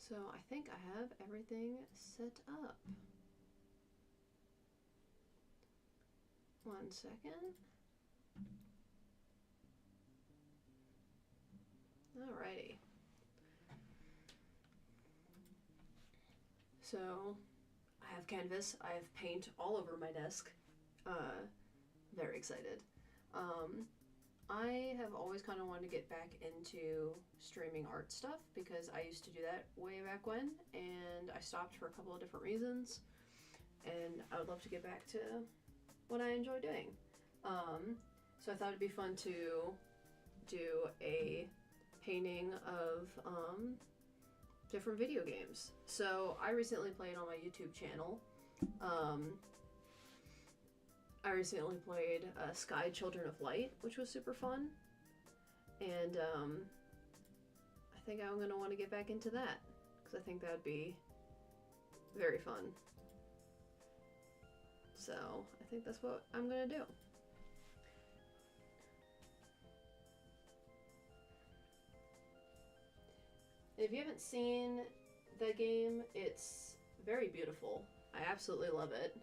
So I think I have everything set up. One second. Alrighty. So I have canvas. I have paint all over my desk. Very excited. Um, I have always kind of wanted to get back into streaming art stuff because I used to do that way back when, and I stopped for a couple of different reasons. And I would love to get back to what I enjoy doing. So I thought it'd be fun to do a painting of different video games. So I recently played on my YouTube channel. Um, I recently played Sky Children of Light, which was super fun. And I think I'm going to want to get back into that because I think that would be very fun. So I think that's what I'm going to do. If you haven't seen the game, it's very beautiful. I absolutely love it.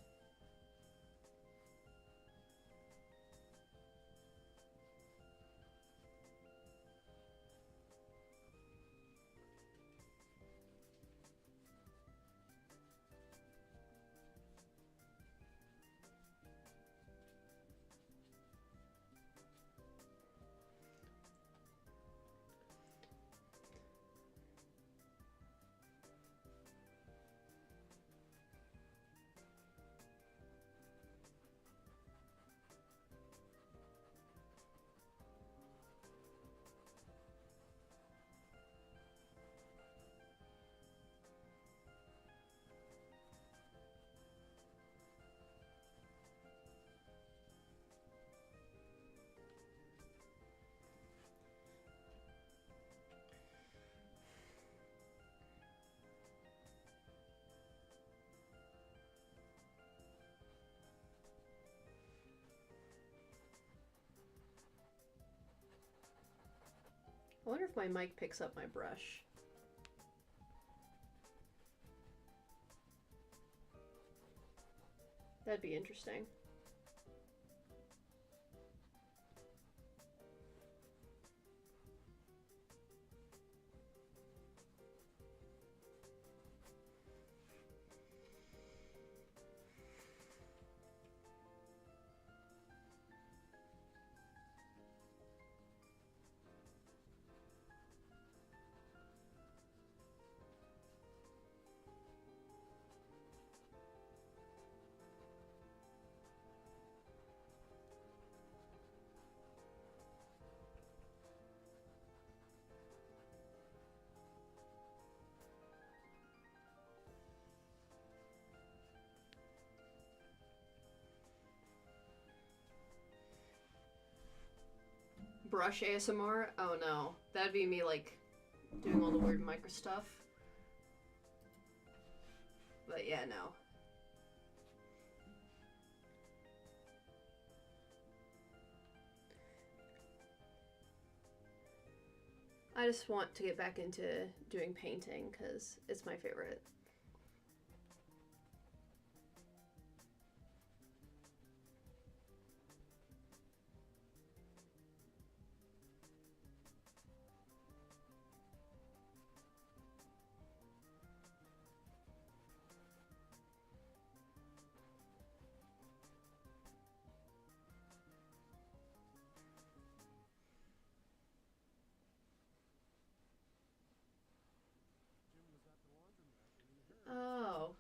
I wonder if my mic picks up my brush. That'd be interesting. Brush ASMR? Oh no. That'd be me like doing all the weird micro stuff. But yeah, no. I just want to get back into doing painting because it's my favorite. Oh.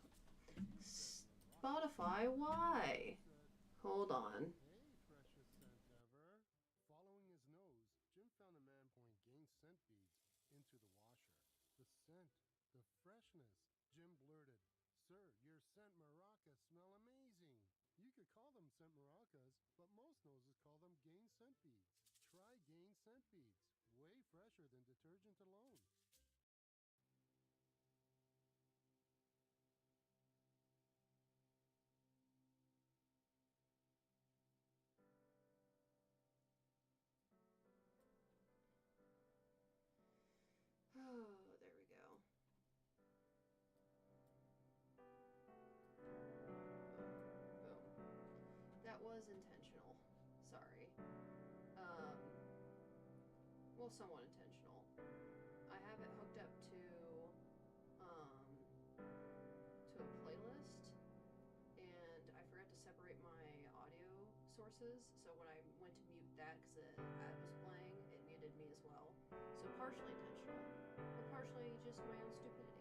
Spotify? Why? Hold on. Hey, freshest scent ever. Following his nose, Jim found a man pouring Gain scent beads into the washer. The scent, the freshness. Jim blurted, "Sir, your scent maracas smell amazing." You could call them scent maracas, but most noses call them Gain scent beads. Try Gain scent beads. Way fresher than detergent alone. Oh, there we go. was intentional. Sorry. Um, well, somewhat intentional. I have it hooked up to a playlist, and I forgot to separate my audio sources. So when I went to mute that because the ad was playing, it muted me as well. So partially intentional, but partially just my own stupidity.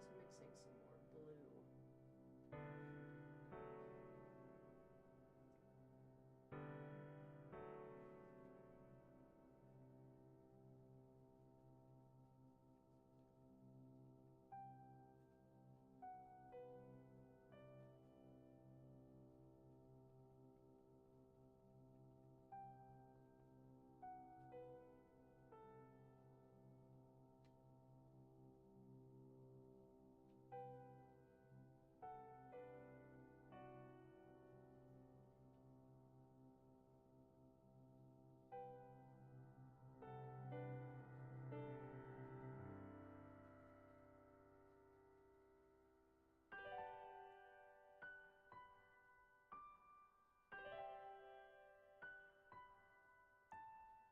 Just mixing some more blue.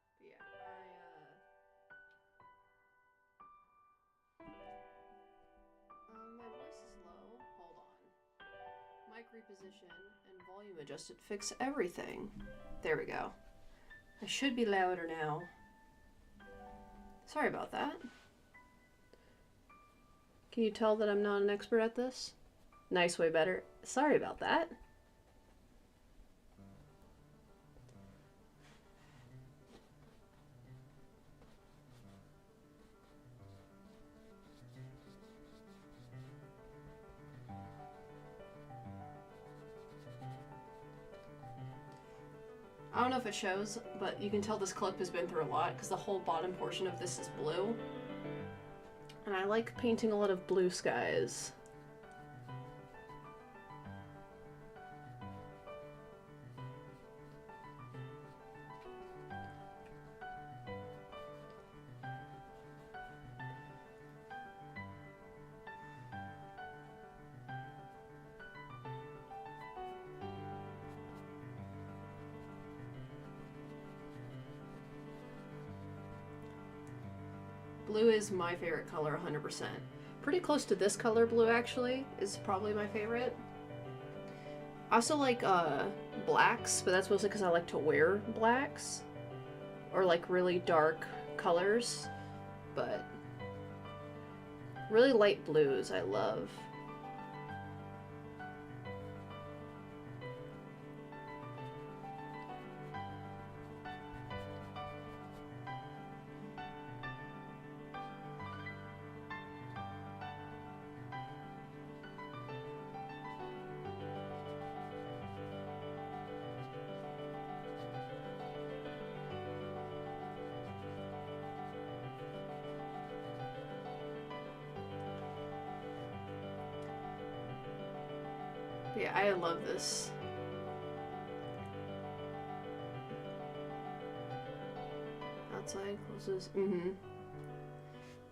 But yeah, my voice is low. Hold on. Mic reposition and volume adjusted. Fix everything. There we go. I should be louder now. Sorry about that. Can you tell that I'm not an expert at this? Nice, way better. Sorry about that. I don't know if it shows, but you can tell this clip has been through a lot because the whole bottom portion of this is blue. And I like painting a lot of blue skies. Blue is my favorite color, 100%. Pretty close to this color blue, actually, is probably my favorite. I also like blacks, but that's mostly because I like to wear blacks. Or like really dark colors. But really light blues I love. Yeah, I love this. Outside closes.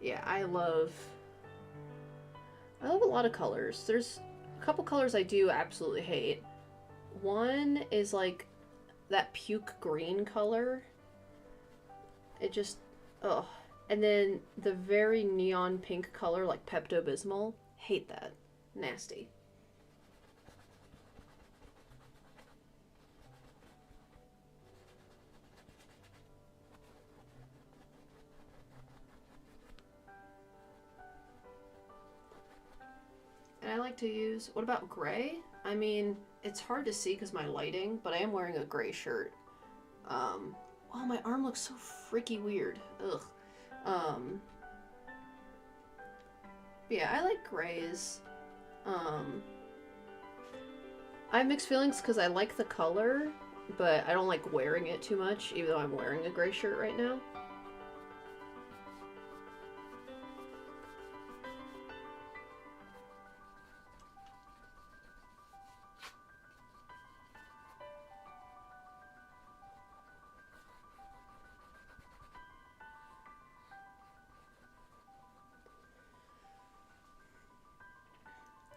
Yeah, I love a lot of colors. There's a couple colors I do absolutely hate. One is like that puke green color. It just, ugh. And then the very neon pink color, like Pepto-Bismol. Hate that. Nasty. And I like to use, what about gray? I mean, it's hard to see because my lighting, but I am wearing a gray shirt. Oh, my arm looks so freaky weird. Ugh. But yeah, I like grays. I have mixed feelings because I like the color, but I don't like wearing it too much, even though I'm wearing a gray shirt right now.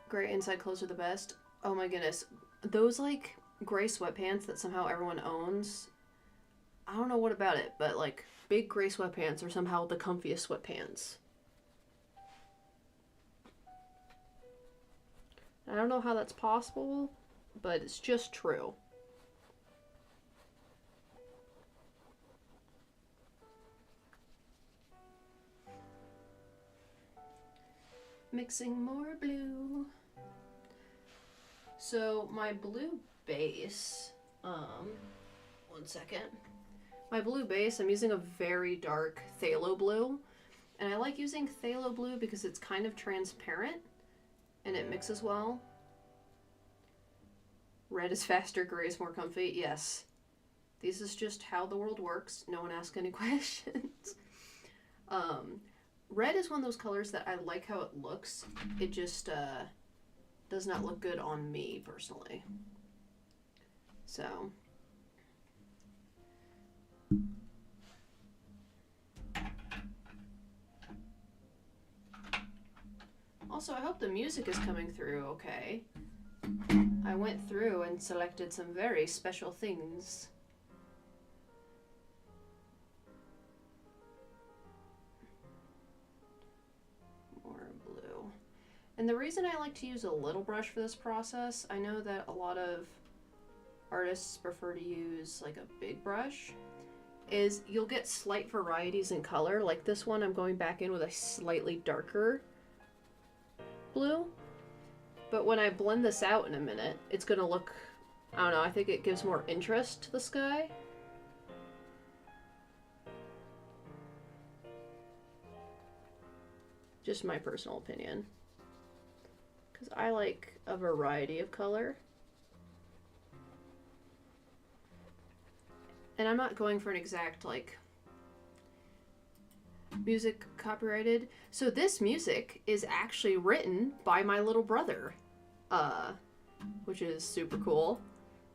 Gray inside clothes are the best. Oh my goodness. Those, like, gray sweatpants that somehow everyone owns. I don't know what about it, but, like, big gray sweatpants are somehow the comfiest sweatpants. I don't know how that's possible, but it's just true. Mixing more blue. So my blue base, one second. My blue base, I'm using a very dark phthalo blue. And I like using phthalo blue because it's kind of transparent and it mixes well. Red is faster, gray is more comfy. Yes. This is just how the world works. No one ask any questions. Red is one of those colors that I like how it looks. It just does not look good on me personally. So also, I hope the music is coming through okay. I went through and selected some very special things. More blue. And the reason I like to use a little brush for this process, I know that a lot of artists prefer to use like a big brush, is you'll get slight varieties in color. Like this one, I'm going back in with a slightly darker blue. But when I blend this out in a minute, it's gonna look, I don't know, I think it gives more interest to the sky. Just my personal opinion. Because I like a variety of color. And I'm not going for an exact, like, music copyrighted. So this music is actually written by my little brother, which is super cool.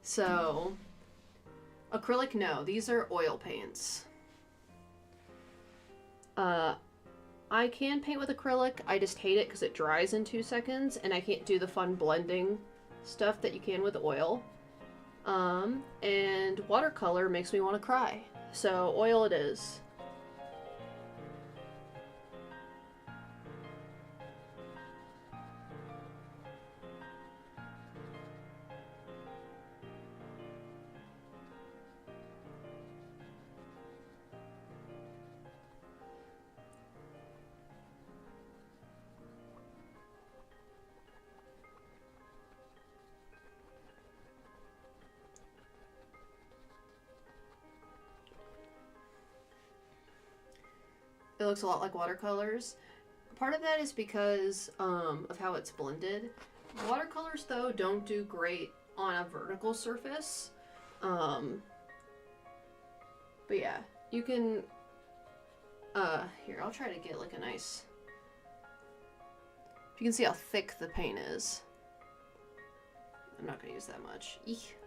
So, acrylic, no. These are oil paints. I can paint with acrylic. I just hate it because it dries in 2 seconds, and I can't do the fun blending stuff that you can with oil. And watercolor makes me want to cry. So, oil it is. It looks a lot like watercolors. Part of that is because of how it's blended. Watercolors, though, don't do great on a vertical surface. But yeah, you can... here, I'll try to get like a nice... You can see how thick the paint is. I'm not going to use that much. Eek.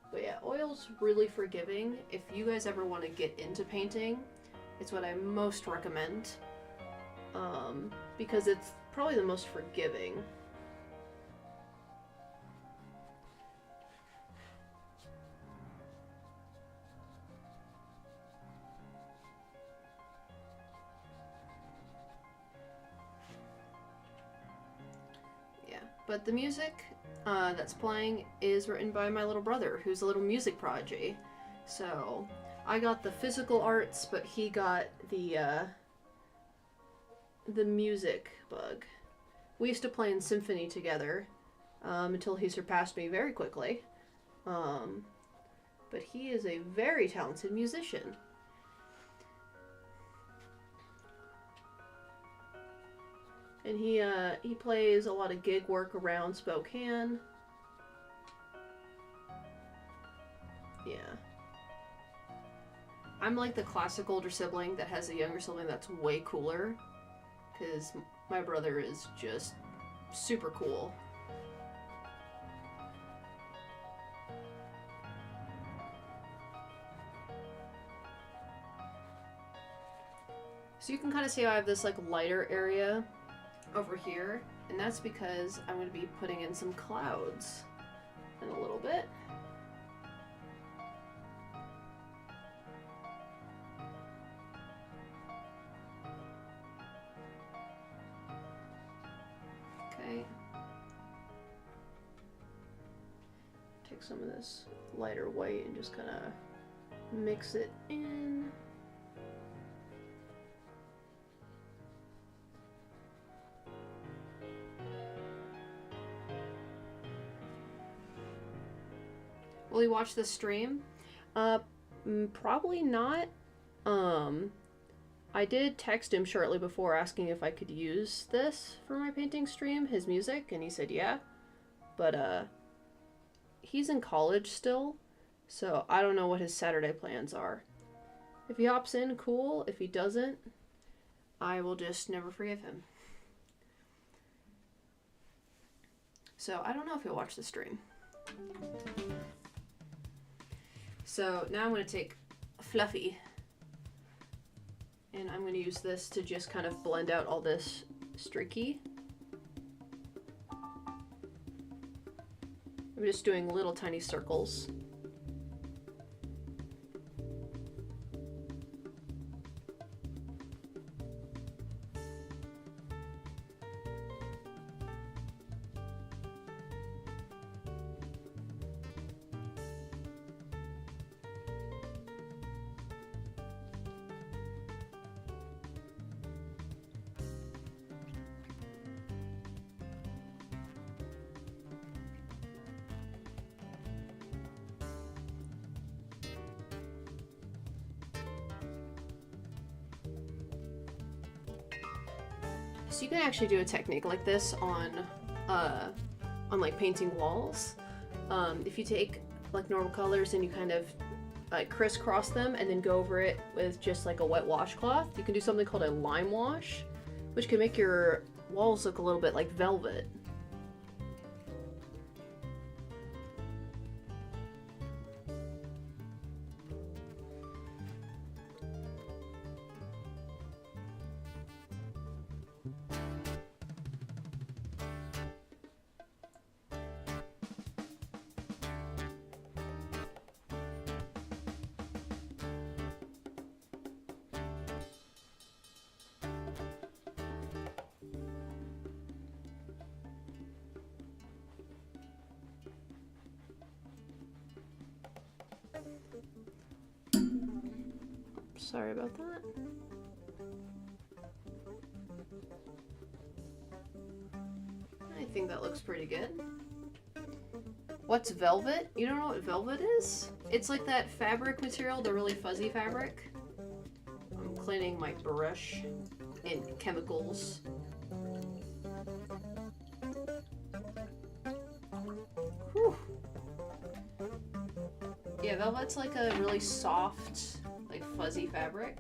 But yeah, oil's really forgiving. If you guys ever want to get into painting, it's what I most recommend. Because it's probably the most forgiving. Yeah, but the music that's playing is written by my little brother, who's a little music prodigy. So I got the physical arts, but he got the music bug. We used to play in symphony together until he surpassed me very quickly. But he is a very talented musician. And he plays a lot of gig work around Spokane. Yeah. I'm like the classic older sibling that has a younger sibling that's way cooler. Because my brother is just super cool. So you can kind of see how I have this like lighter area over here, and that's because I'm going to be putting in some clouds in a little bit. Okay. Take some of this lighter white and just kind of mix it in. Will he watch this stream? Probably not. I did text him shortly before asking if I could use this for my painting stream, his music, and he said yeah. But, he's in college still, so I don't know what his Saturday plans are. If he hops in, cool. If he doesn't, I will just never forgive him. So I don't know if he'll watch the stream. So now I'm going to take Fluffy, and I'm going to use this to just kind of blend out all this streaky. I'm just doing little tiny circles. So you can actually do a technique like this on like painting walls. If you take like normal colors and you kind of like crisscross them and then go over it with just like a wet washcloth, you can do something called a lime wash, which can make your walls look a little bit like velvet. Sorry about that. I think that looks pretty good. What's velvet? You don't know what velvet is? It's like that fabric material, the really fuzzy fabric. I'm cleaning my brush in chemicals. Whew. Yeah, velvet's like a really soft, like fuzzy fabric.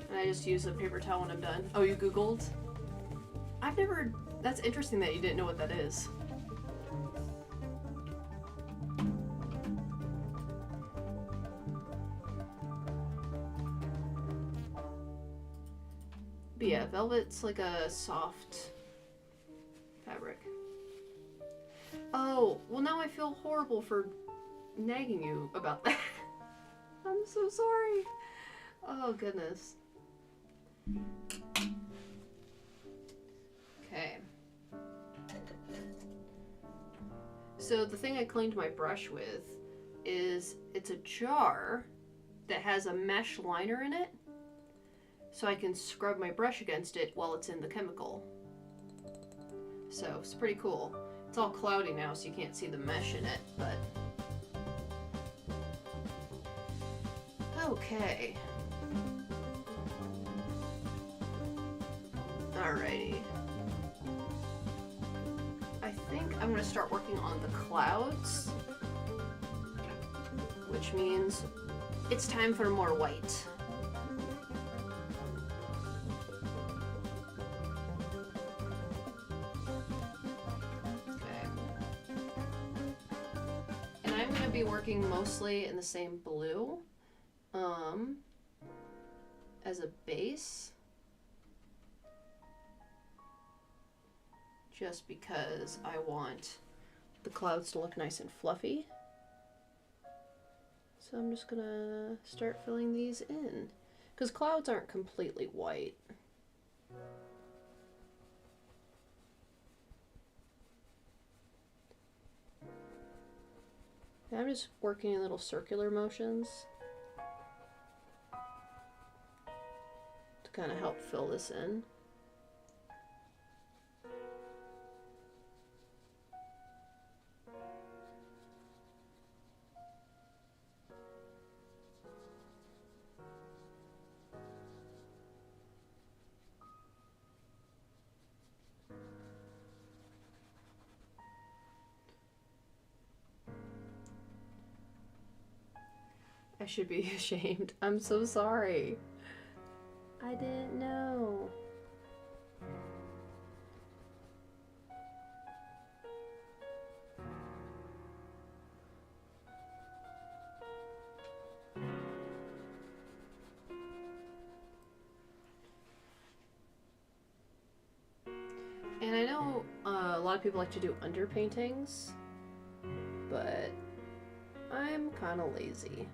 And I just use a paper towel when I'm done. Oh, you Googled? I've never... That's interesting that you didn't know what that is. But yeah, velvet's like a soft fabric. Oh, well now I feel horrible for nagging you about that. I'm so sorry. Oh, goodness. Okay. So the thing I cleaned my brush with is it's a jar that has a mesh liner in it, so I can scrub my brush against it while it's in the chemical. So it's pretty cool. It's all cloudy now, so you can't see the mesh in it, but... Okay. Alrighty. I think I'm gonna start working on the clouds, which means it's time for more white. be working mostly in the same blue as a base. Just because I want the clouds to look nice and fluffy. So I'm just gonna start filling these in. Because clouds aren't completely white. And I'm just working in little circular motions to kind of help fill this in. I should be ashamed. I'm so sorry. I didn't know. And I know a lot of people like to do underpaintings, but I'm kind of lazy.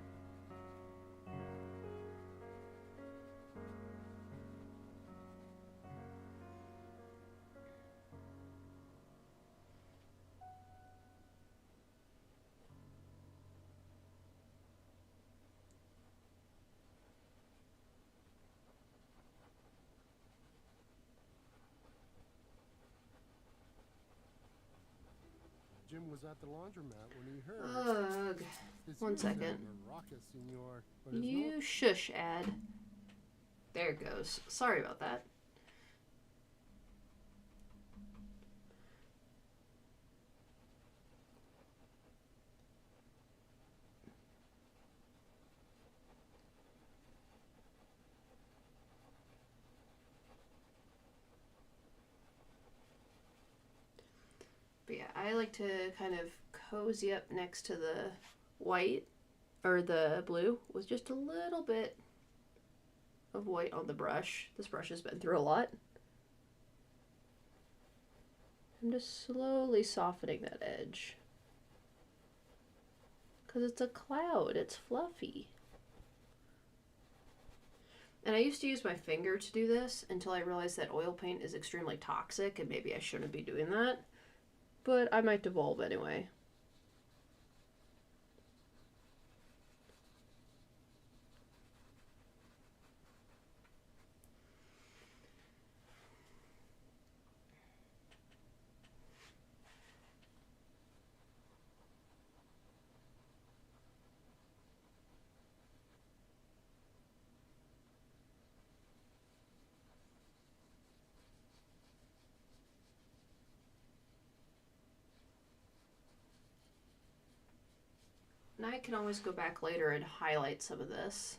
Jim was at the laundromat when he heard. Ugh. One second. You shush, Ad. There it goes. Sorry about that. But yeah, I like to kind of cozy up next to the white, or the blue, with just a little bit of white on the brush. This brush has been through a lot. I'm just slowly softening that edge. Because it's a cloud, it's fluffy. And I used to use my finger to do this until I realized that oil paint is extremely toxic and maybe I shouldn't be doing that. But I might devolve anyway. And I can always go back later and highlight some of this.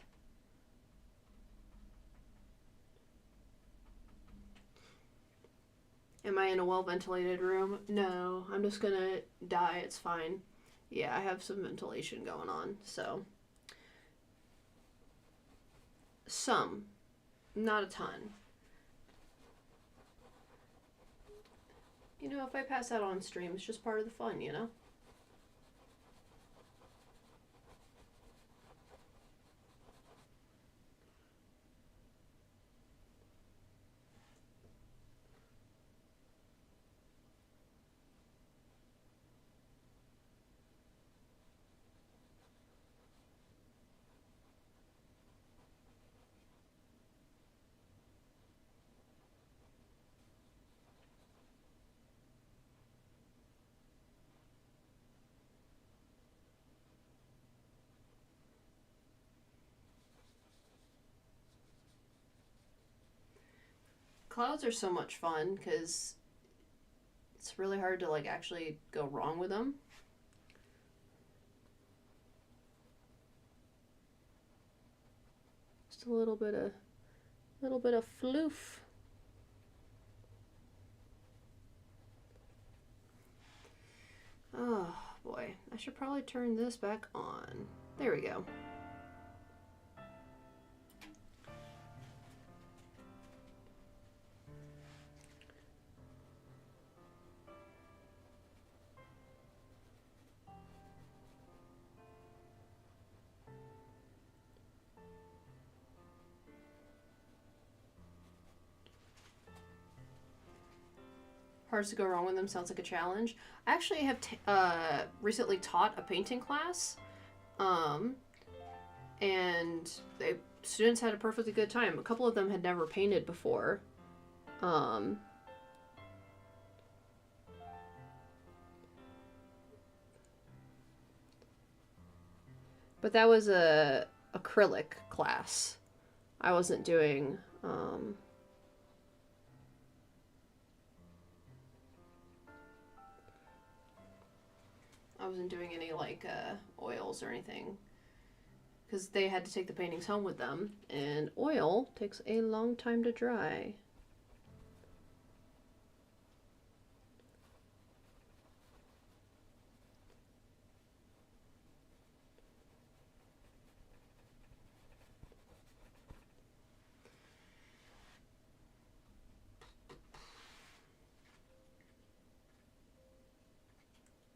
Am I in a well-ventilated room? No, I'm just gonna die, it's fine. Yeah, I have some ventilation going on, so. Some, not a ton. You know, if I pass out on stream, it's just part of the fun, you know? Clouds are so much fun because it's really hard to like actually go wrong with them. Just a little bit of floof. Oh boy, I should probably turn this back on. There we go. Hard to go wrong with them sounds like a challenge. I actually have recently taught a painting class, and students had a perfectly good time. A couple of them had never painted before. But that was a acrylic class. I wasn't doing any like oils or anything, because they had to take the paintings home with them, and oil takes a long time to dry.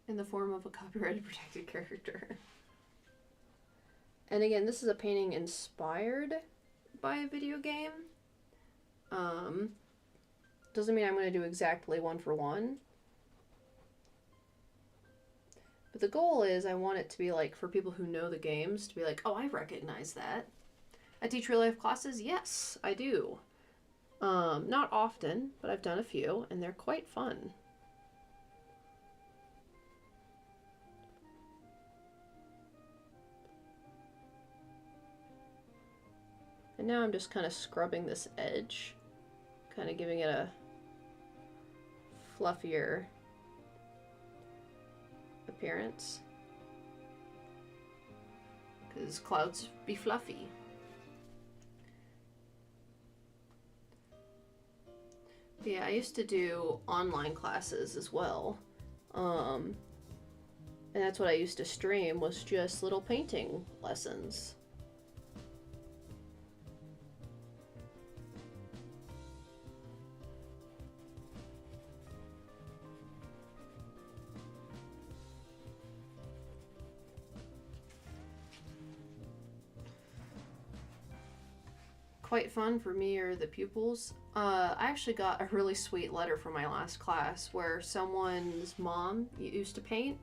In the form of a copyrighted protected character. And again, this is a painting inspired by a video game. Doesn't mean I'm going to do exactly one for one. But the goal is I want it to be like, for people who know the games, to be like, oh, I recognize that. I teach real life classes? Yes, I do. Not often, but I've done a few, and they're quite fun. And now I'm just kind of scrubbing this edge, kind of giving it a fluffier appearance. Because clouds be fluffy. But yeah, I used to do online classes as well. And that's what I used to stream, was just little painting lessons. Quite fun for me or the pupils. I actually got a really sweet letter from my last class where someone's mom used to paint,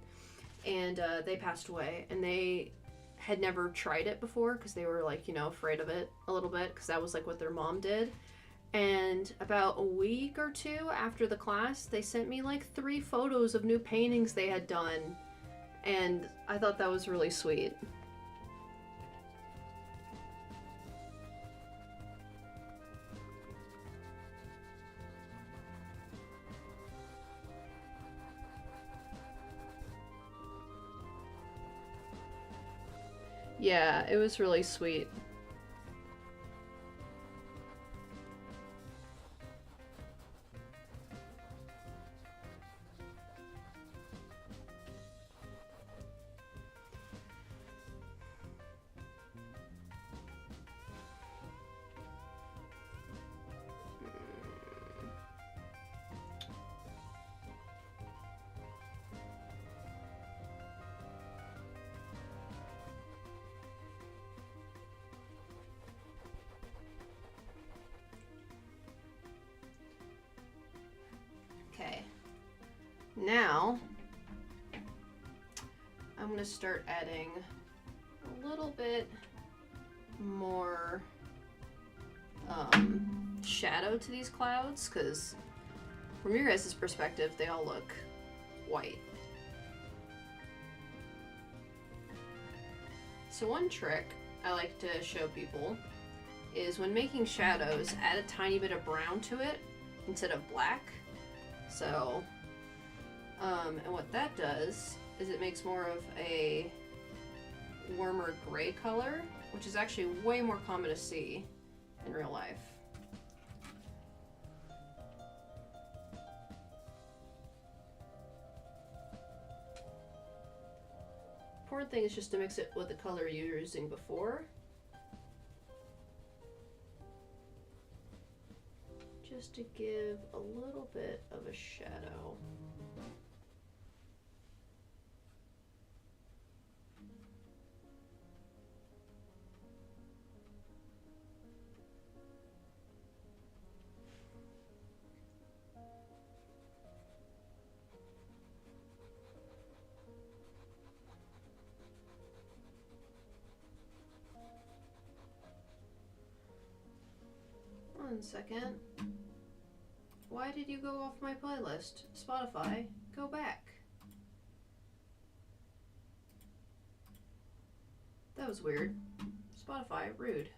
and they passed away, and they had never tried it before because they were like, you know, afraid of it a little bit because that was like what their mom did. And about a week or two after the class, they sent me like 3 photos of new paintings they had done, and I thought that was really sweet. Yeah, it was really sweet. Okay. Now, I'm going to start adding a little bit more shadow to these clouds, because from your guys' perspective, they all look white. So one trick I like to show people is when making shadows, add a tiny bit of brown to it instead of black. So, and what that does is it makes more of a warmer gray color, which is actually way more common to see in real life. important thing is just to mix it with the color you were using before. Just to give a little bit of a shadow. One second. Why did you go off my playlist? Spotify, go back. That was weird. Spotify, rude.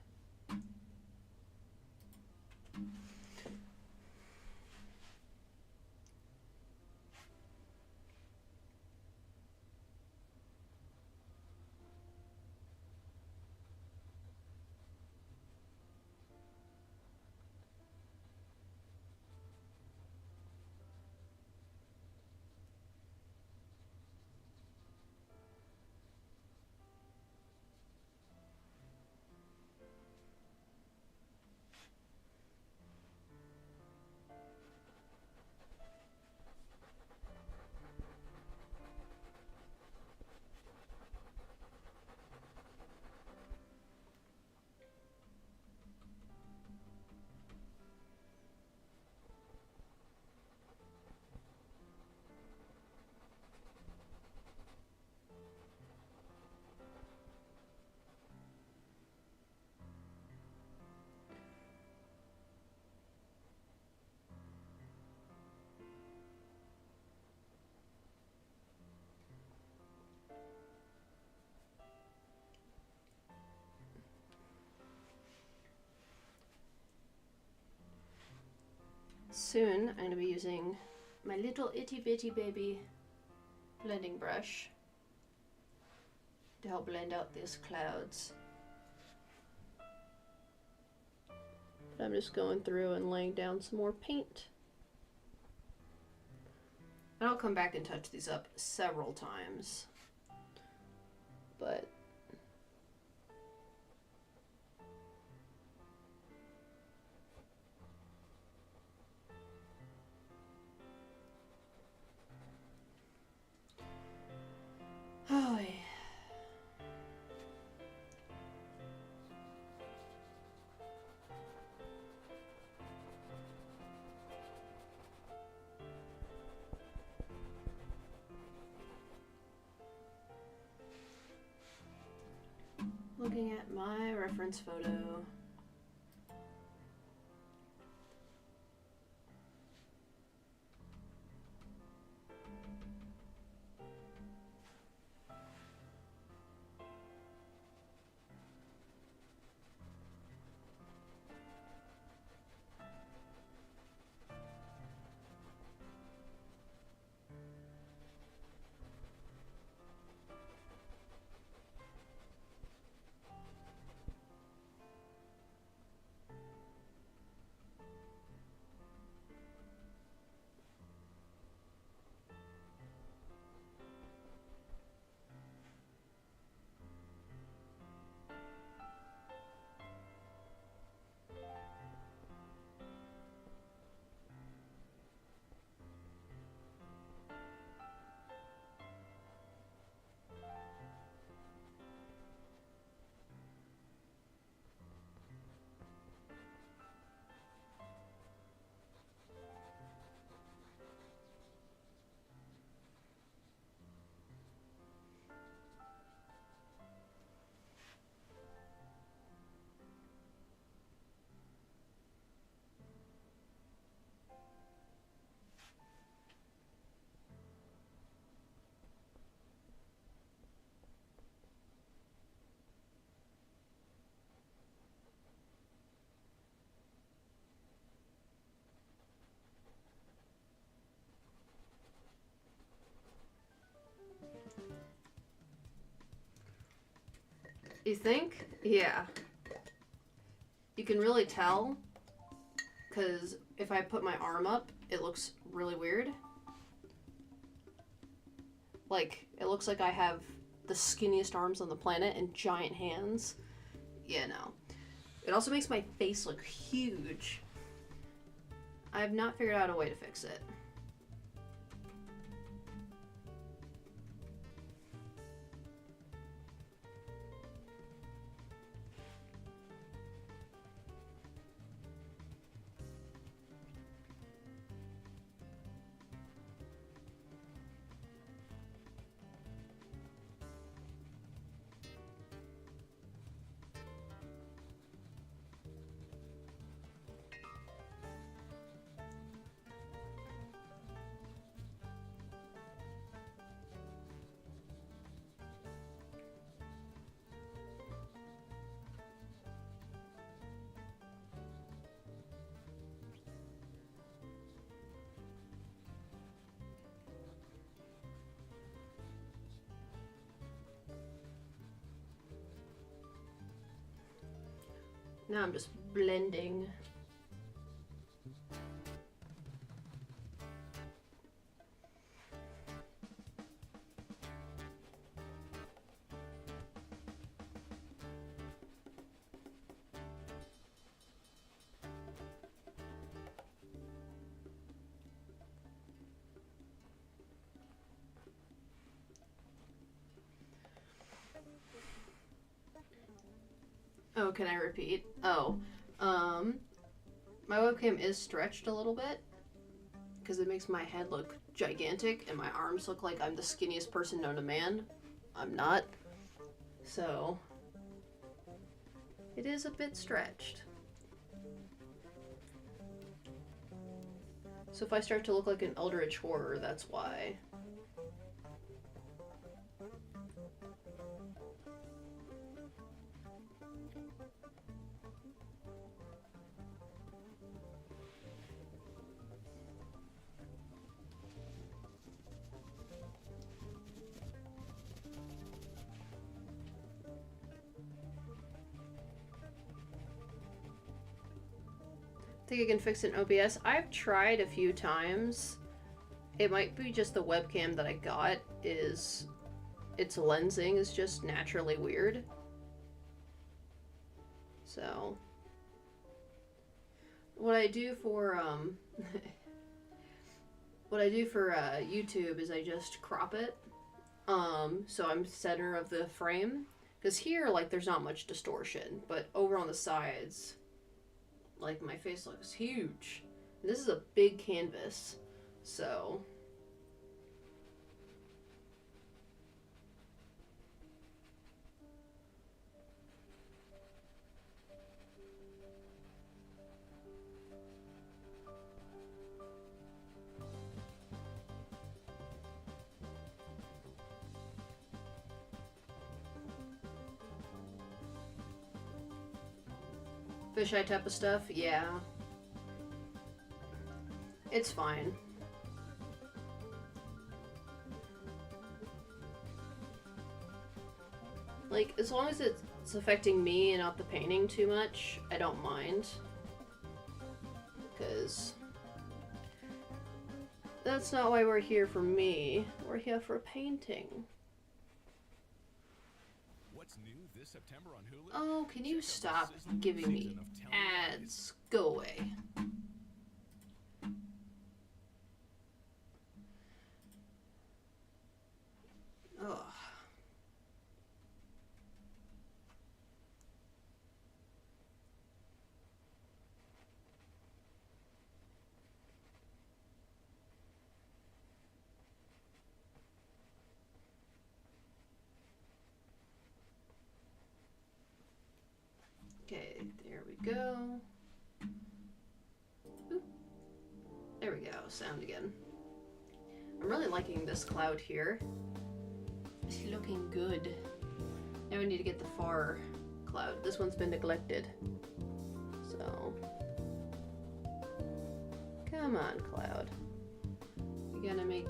Soon, I'm going to be using my little itty bitty baby blending brush to help blend out these clouds. But I'm just going through and laying down some more paint. And I'll come back and touch these up several times. But oh, yeah. Looking at my reference photo. You think? Yeah. You can really tell, because if I put my arm up, it looks really weird. Like, it looks like I have the skinniest arms on the planet and giant hands. Yeah, no. It also makes my face look huge. I have not figured out a way to fix it. Now I'm just blending. Oh, can I repeat? Oh, my webcam is stretched a little bit because it makes my head look gigantic and my arms look like I'm the skinniest person known to man. I'm not. So, it is a bit stretched. So if I start to look like an eldritch horror, that's why. Think I can fix it in OBS? I've tried a few times. It might be just the webcam that I got is its lensing is just naturally weird. So what I do for YouTube is I just crop it so I'm center of the frame, because here like there's not much distortion, but over on the sides like my face looks huge. And this is a big canvas, so fisheye type of stuff, yeah. It's fine. Like, as long as it's affecting me and not the painting too much, I don't mind. Because that's not why we're here for me. We're here for painting. What's new this September on Hulu? Oh, can you stop giving me ads? Go away. Ugh. Okay, there we go. Ooh. There we go, sound again. I'm really liking this cloud here. It's looking good. Now we need to get the far cloud. This one's been neglected. So, come on, cloud. We're gonna make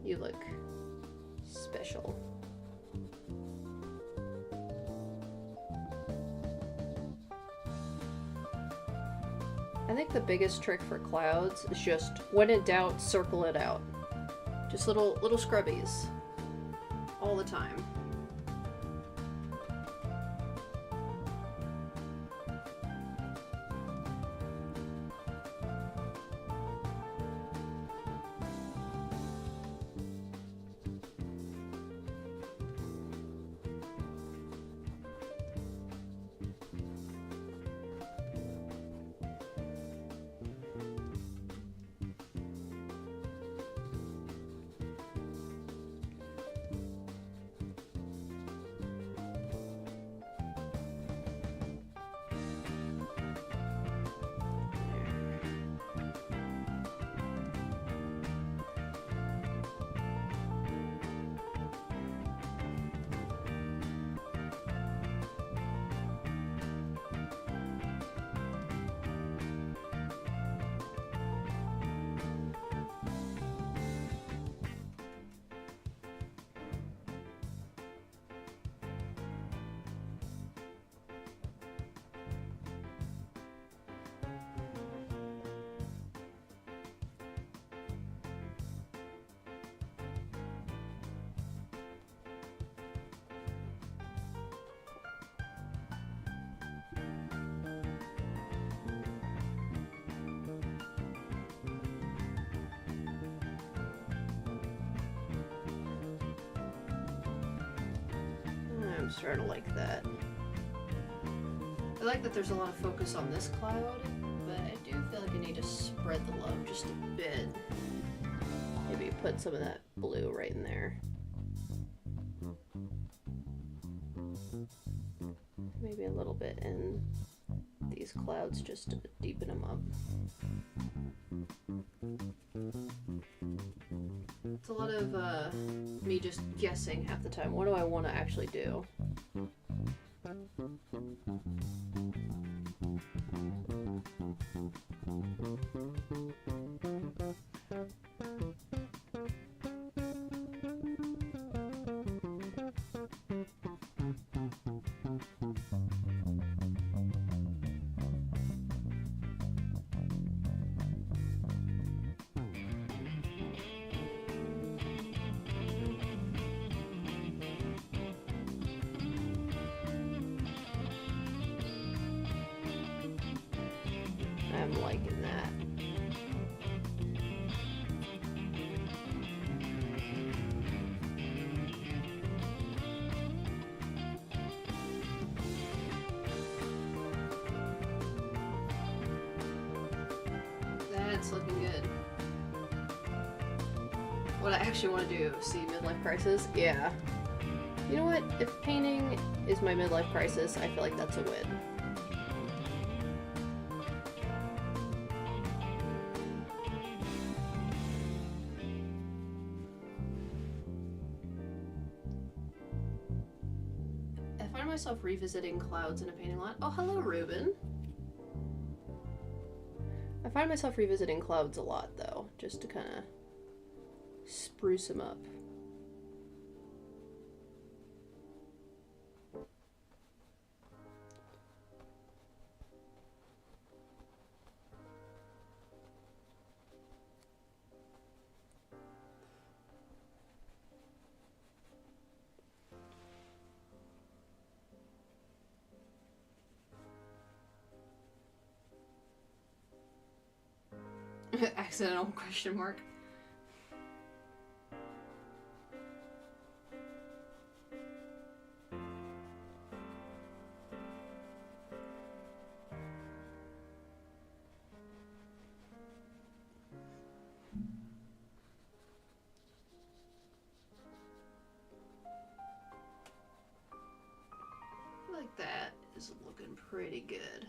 you look special. I think the biggest trick for clouds is just, when in doubt, circle it out. Just little scrubbies. all the time. I'm starting to like that. I like that there's a lot of focus on this cloud, but I do feel like I need to spread the love just a bit. Maybe put some of that blue right in there. Maybe a little bit in these clouds just to deepen them up. It's a lot of me just guessing half the time. What do I want to actually do? I'm liking that. That's looking good. What I actually want to do, see midlife crisis? Yeah. You know what? If painting is my midlife crisis, I feel like that's a win. I find myself revisiting clouds in a painting lot. Oh, hello, Ruben. I find myself revisiting clouds a lot, though, just to kind of spruce them up. Accidental question mark. I feel like that is looking pretty good.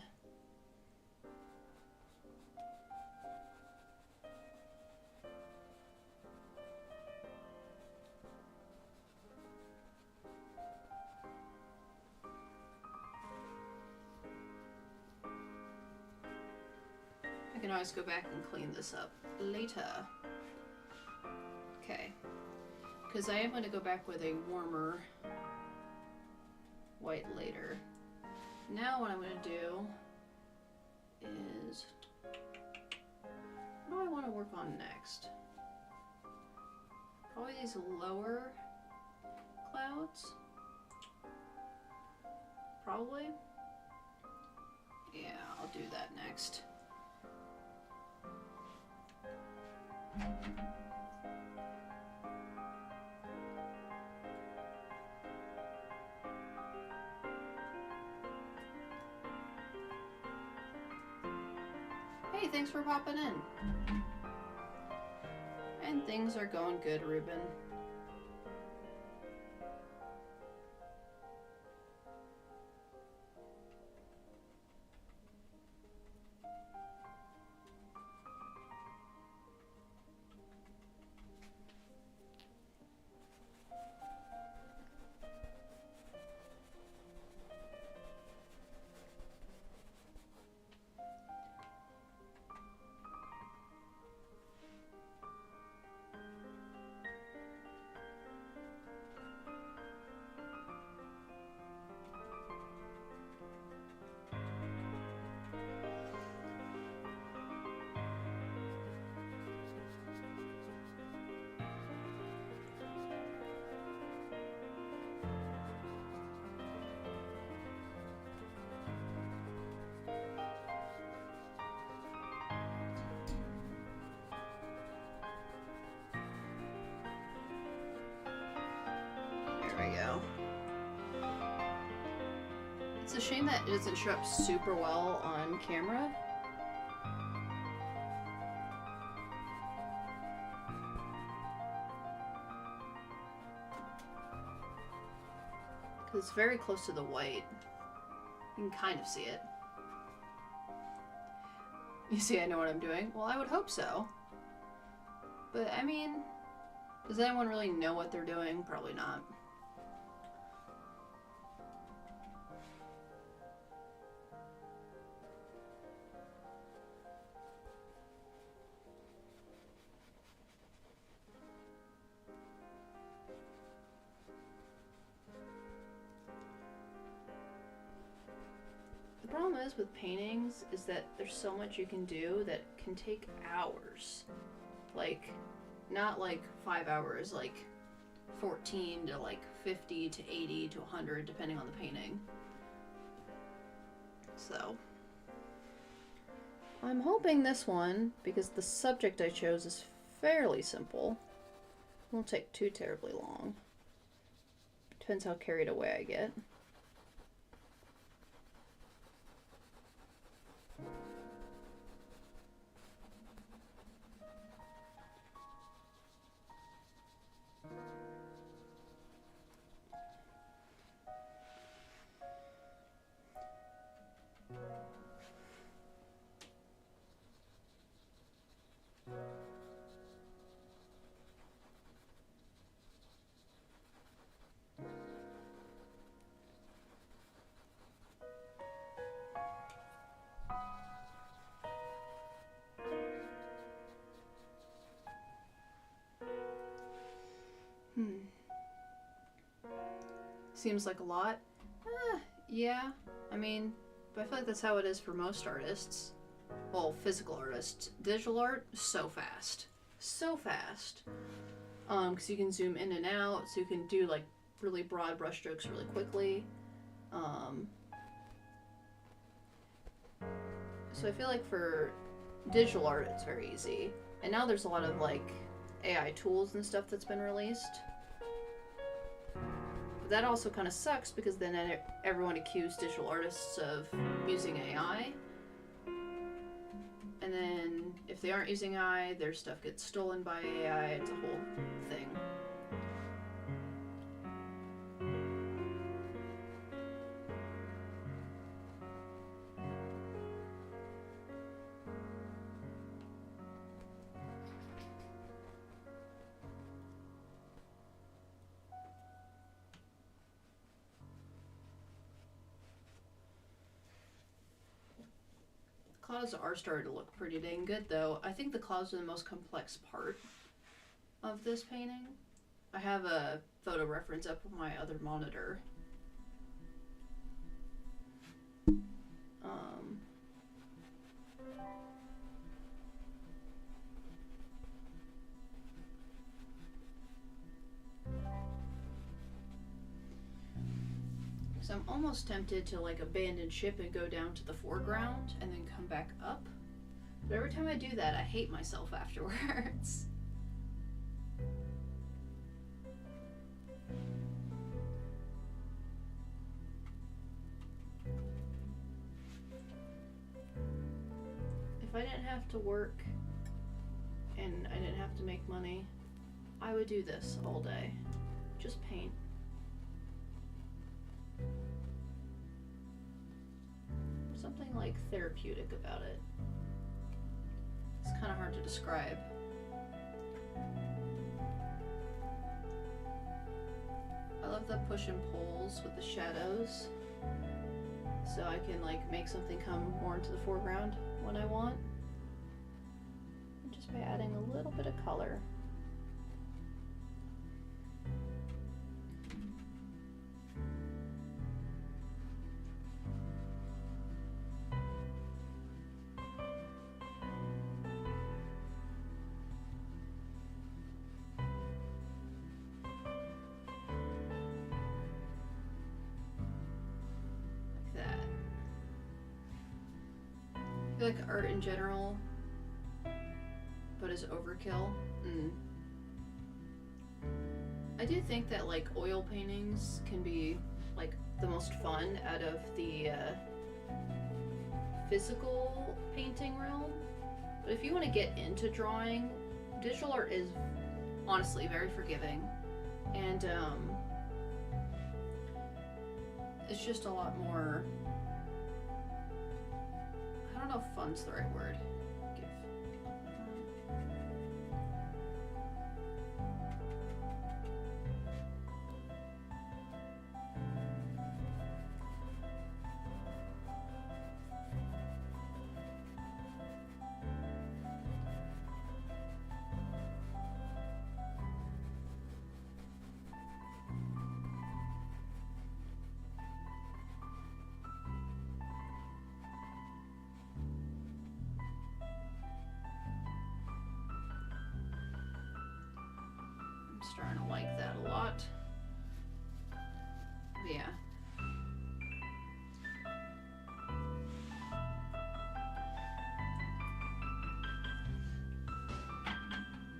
I can always go back and clean this up later. Okay. Because I am going to go back with a warmer white later. Now what I'm going to do is... what do I want to work on next? Probably these lower out. Probably. Yeah, I'll do that next. Hey, thanks for popping in. And things are going good, Ruben. There we go. It's a shame that it doesn't show up super well on camera. Because it's very close to the white. You can kind of see it. You see I know what I'm doing? Well, I would hope so. But, I mean, does anyone really know what they're doing? Probably not. The problem is with paintings is that there's so much you can do that can take hours. Like, not like 5 hours, like 14 to like 50 to 80 to 100 depending on the painting. So I'm hoping this one, because the subject I chose is fairly simple, won't take too terribly long. Depends how carried away I get. Seems like a lot. Yeah. I mean, but I feel like that's how it is for most artists. Well, physical artists. Digital art, so fast. So fast. Because you can zoom in and out, so you can do, like, really broad brushstrokes really quickly. So I feel like for digital art, it's very easy. And now there's a lot of, like, AI tools and stuff that's been released. But that also kind of sucks because then everyone accused digital artists of using AI. And then if they aren't using AI, their stuff gets stolen by AI. It's a whole thing. Clouds are starting to look pretty dang good, though. I think the clouds are the most complex part of this painting. I have a photo reference up on my other monitor. So I'm almost tempted to like abandon ship and go down to the foreground and then come back up. But every time I do that, I hate myself afterwards. If I didn't have to work and I didn't have to make money, I would do this all day. Just paint. There's something like therapeutic about it. It's kind of hard to describe. I love the push and pulls with the shadows. So I can like make something come more into the foreground when I want. And just by adding a little bit of color. I feel like art in general, but as overkill. I do think that like oil paintings can be like the most fun out of the physical painting realm. But if you want to get into drawing, digital art is honestly very forgiving, and it's just a lot more. I don't know if fun's the right word. Starting to like that a lot. Yeah.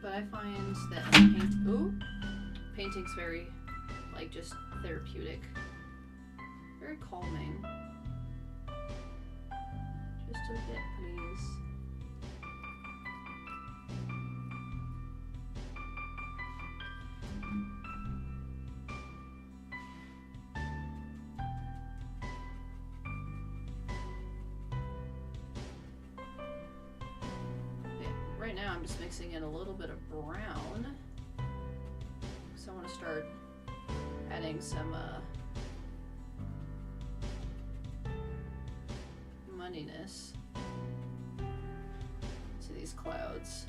But I find that painting's very like just therapeutic. Very calming. Just a bit, please. Right now I'm just mixing in a little bit of brown, so I want to start adding some moneyness to these clouds.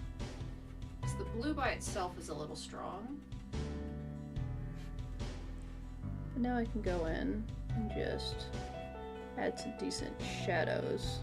So the blue by itself is a little strong, but now I can go in and just add some decent shadows.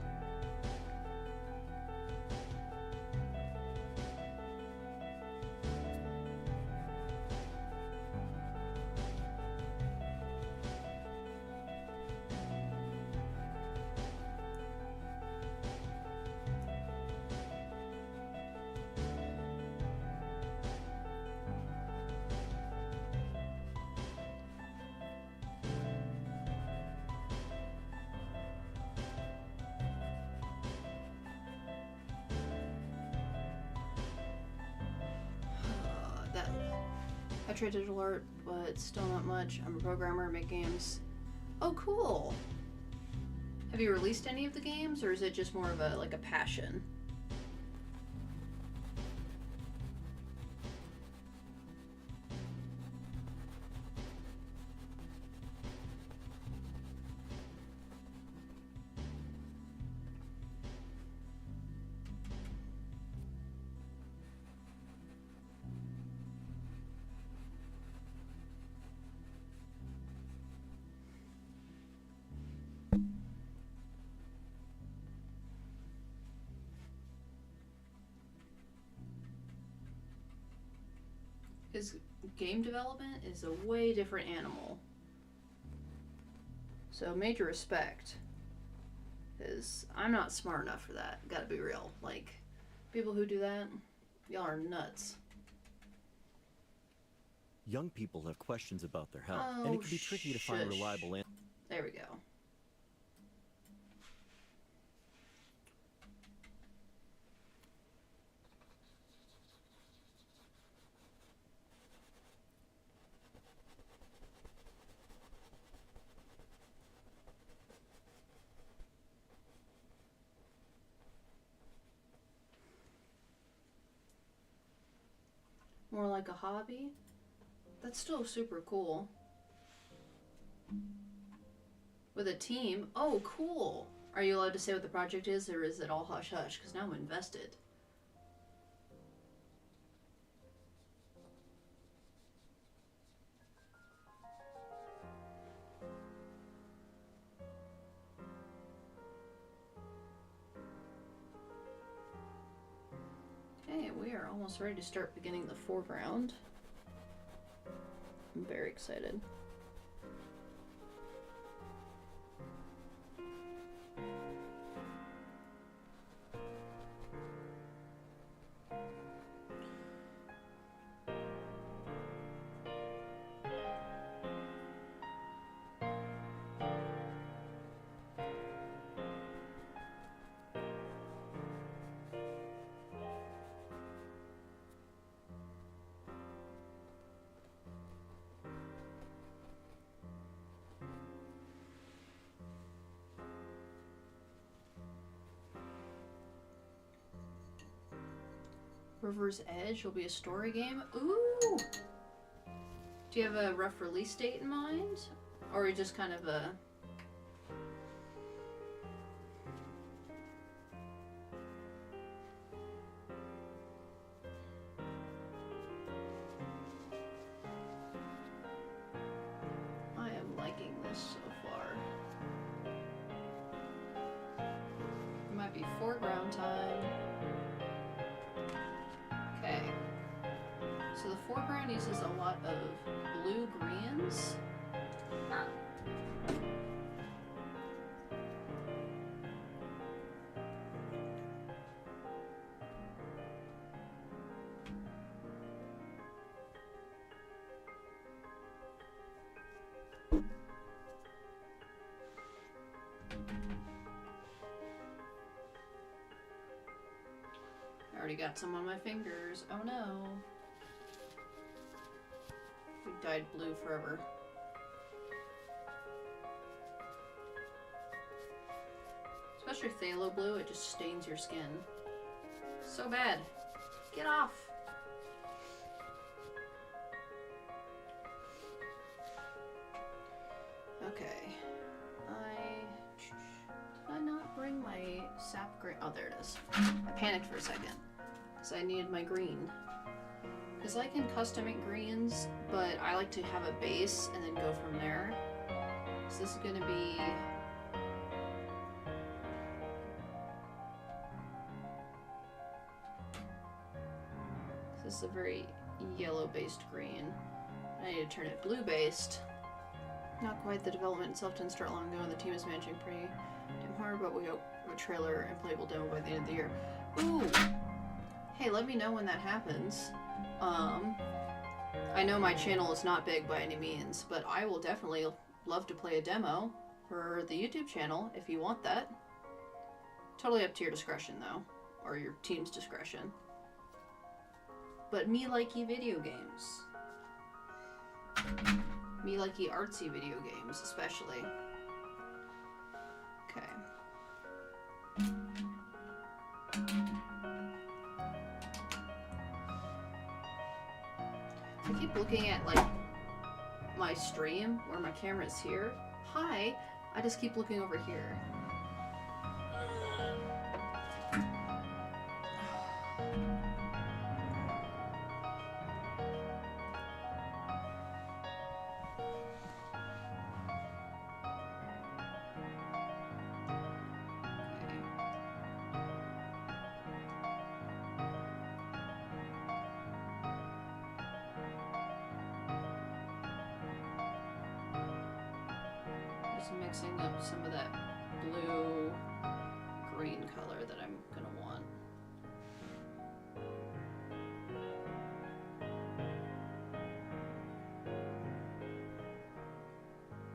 I try digital art, but still not much. I'm a programmer, make games. Oh, cool. Have you released any of the games, or is it just more of a like a passion? Because game development is a way different animal. So major respect. Because I'm not smart enough for that. Gotta be real. Like, people who do that, y'all are nuts. Young people have questions about their health, and it can be tricky to find reliable answers. There we go. More like a hobby? That's still super cool. With a team? Oh, cool! Are you allowed to say what the project is, or is it all hush-hush? Because now I'm invested. Okay, we are almost ready to start beginning the foreground. I'm very excited. River's Edge will be a story game. Ooh! Do you have a rough release date in mind? Or just kind of a... I am liking this so far. It might be foreground time. Okay. So the foreground uses a lot of blue-greens. I already got some on my fingers. Oh no. We dyed blue forever. Especially phthalo blue, it just stains your skin. So bad. Get off. Okay. Did I not bring my sap green? Oh, there it is. I panicked for a second. Because I needed my green. Because I can custom make greens, but I like to have a base and then go from there. So this is going to be... This is a very yellow-based green. I need to turn it blue-based. Not quite. The development itself didn't start long ago, and the team is managing pretty damn hard, but we hope a trailer and playable demo by the end of the year. Ooh! Hey, let me know when that happens. I know my channel is not big by any means, but I will definitely love to play a demo for the YouTube channel if you want that. Totally up to your discretion, though, or your team's discretion. But me likey video games. Me likey artsy video games, especially. Okay. I keep looking at, like, my stream where my camera is here. Hi! I just keep looking over here. Just mixing up some of that blue green color that I'm gonna want.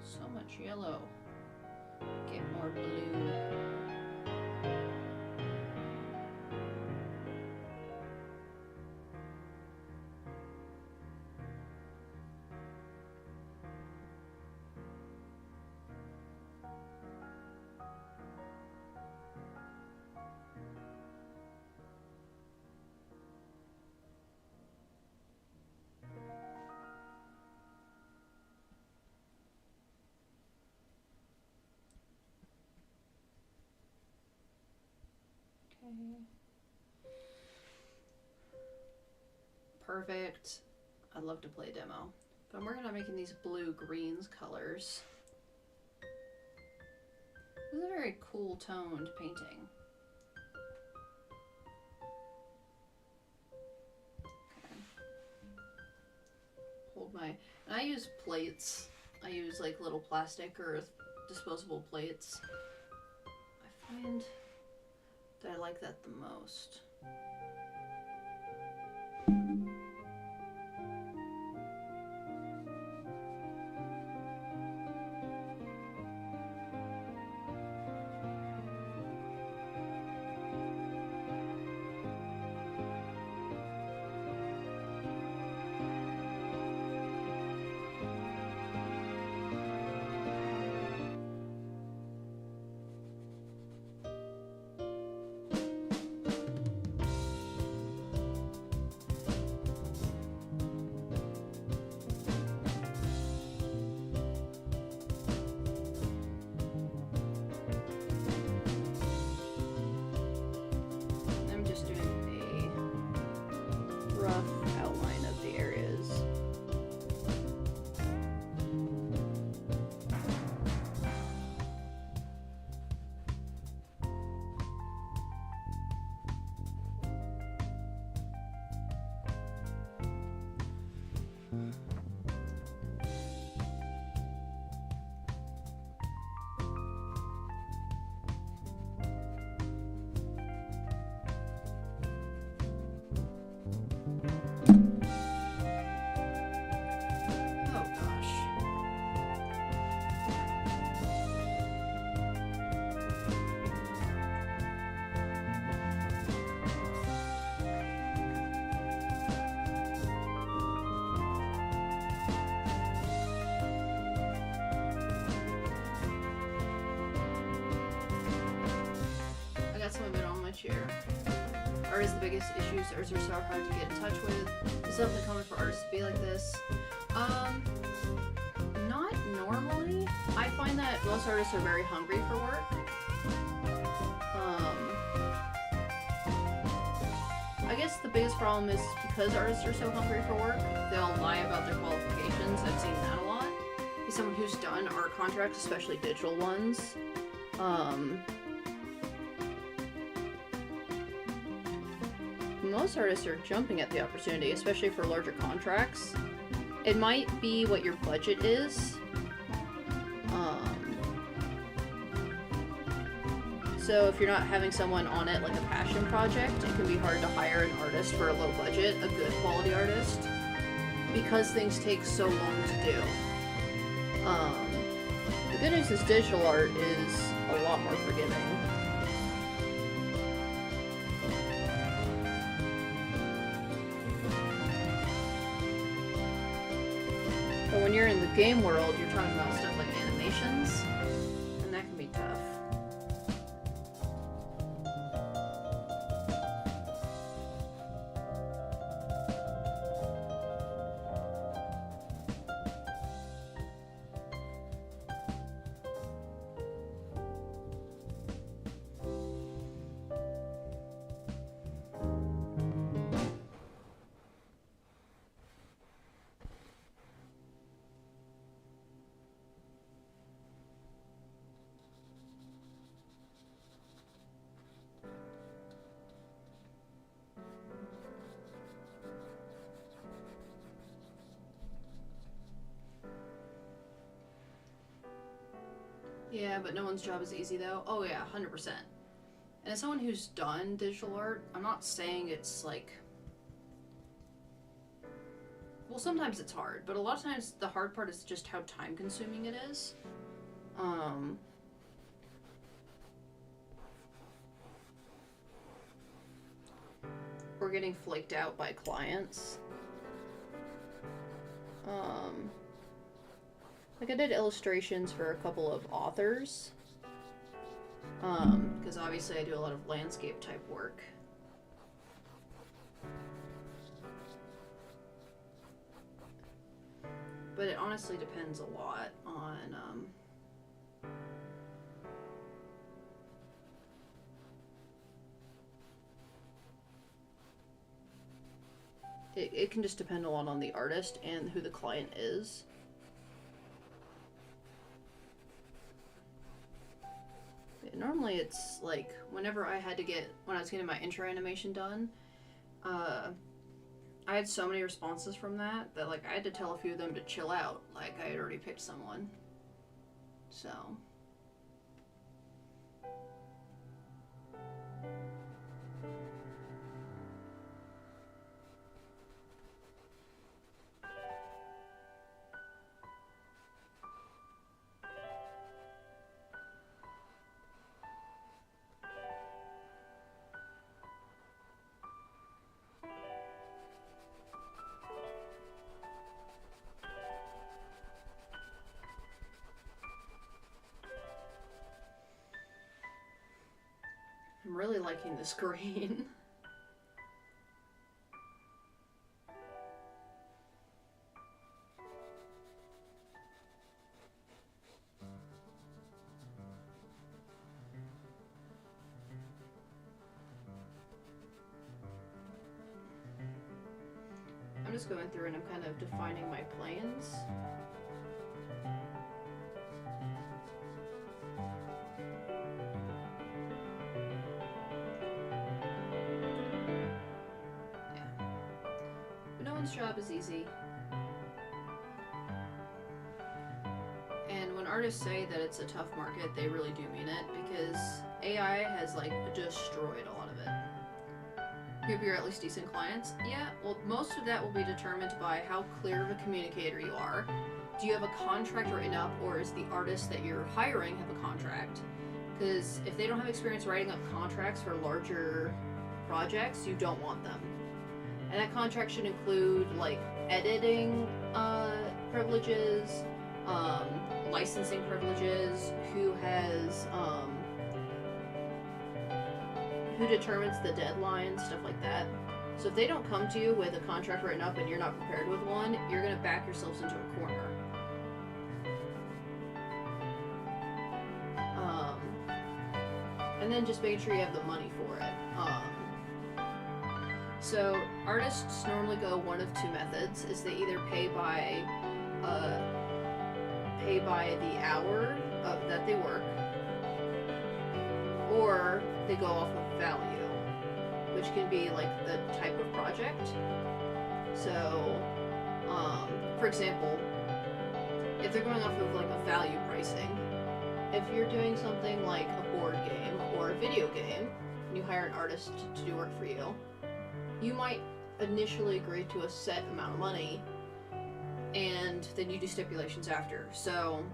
So much yellow. Get more blue. Perfect. I'd love to play a demo. But I'm working on making these blue-greens colors. This is a very cool toned painting. Okay. Hold my... And I use plates. I use like little plastic or disposable plates. I find that I like that the most. Outline of the areas. Some of it on my chair. Art is the biggest issues artists are so hard to get in touch with. It's definitely common for artists to be like this. Not normally. I find that most artists are very hungry for work. I guess the biggest problem is because artists are so hungry for work, they'll lie about their qualifications. I've seen that a lot. As someone who's done art contracts, especially digital ones, most artists are jumping at the opportunity, especially for larger contracts. It might be what your budget is. So if you're not having someone on it like a passion project, it can be hard to hire an artist for a low budget, a good quality artist, because things take so long to do. The good news is digital art is a lot more forgiving. But when you're in the game world, you're talking about stuff like animations, and that can be tough. Yeah, but no one's job is easy though. Oh yeah, 100%. And as someone who's done digital art, I'm not saying it's like... Well, sometimes it's hard, but a lot of times the hard part is just how time-consuming it is. We're getting flaked out by clients. Like I did illustrations for a couple of authors. Because obviously I do a lot of landscape type work. But it honestly depends a lot on, it can just depend a lot on the artist and who the client is. Normally it's like whenever I was getting my intro animation done, I had so many responses from that like I had to tell a few of them to chill out, like I had already picked someone. So I'm really liking this green. I'm just going through and I'm kind of defining my planes. Job is easy. And when artists say that it's a tough market, they really do mean it, because AI has like destroyed a lot of it. Hope you're at least decent clients. Yeah, well, most of that will be determined by how clear of a communicator you are. Do you have a contract written up, or is the artist that you're hiring have a contract? Because if they don't have experience writing up contracts for larger projects, you don't want them. And that contract should include, like, editing privileges, licensing privileges, who determines the deadline, stuff like that. So if they don't come to you with a contract written up and you're not prepared with one, you're going to back yourselves into a corner. And then just making sure you have the money for it. So artists normally go one of two methods: is they either pay by the hour that they work, or they go off of value, which can be like the type of project. So, for example, if they're going off of like a value pricing, if you're doing something like a board game or a video game, and you hire an artist to do work for you, you might initially agree to a set amount of money, and then you do stipulations after. So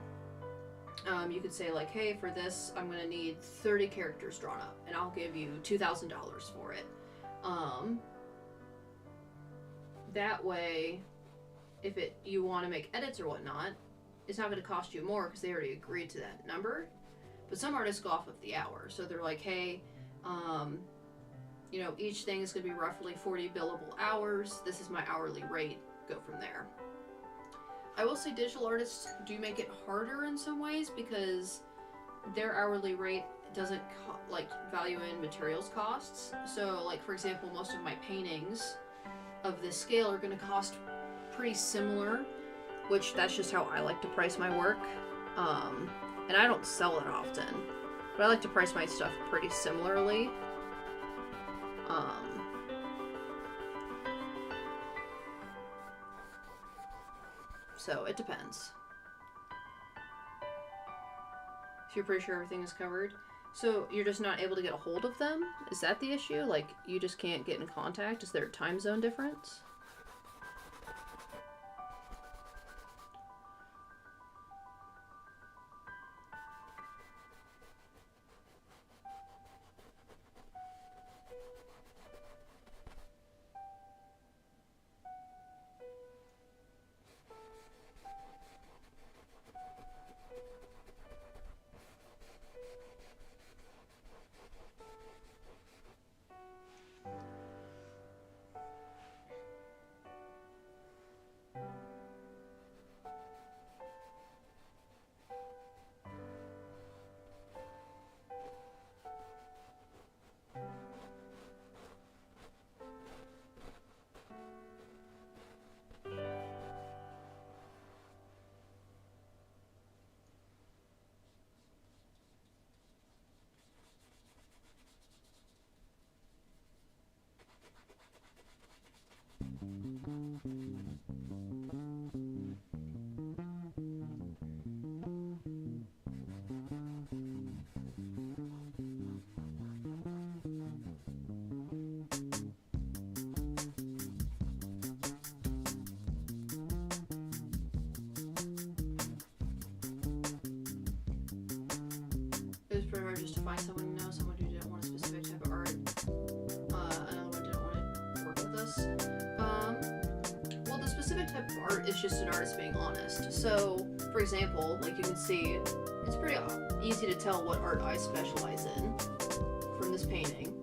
you could say like, hey, for this I'm going to need 30 characters drawn up, and I'll give you $2,000 for it. That way, if you want to make edits or whatnot, it's not going to cost you more because they already agreed to that number. But some artists go off of the hour, so they're like, hey, you know, each thing is going to be roughly 40 billable hours. This is my hourly rate. Go from there. I will say digital artists do make it harder in some ways because their hourly rate doesn't value in materials costs. So, like, for example, most of my paintings of this scale are going to cost pretty similar, which that's just how I like to price my work. And I don't sell it often, but I like to price my stuff pretty similarly. So it depends. If you're pretty sure everything is covered. So you're just not able to get a hold of them? Is that the issue? Like, you just can't get in contact? Is there a time zone difference? It was pretty hard just to find someone, someone who didn't want a specific type of art. Another one didn't want to work with us. Well, the specific type of art is just an artist being honest. So, for example, like you can see, it's pretty easy to tell what art I specialize in from this painting.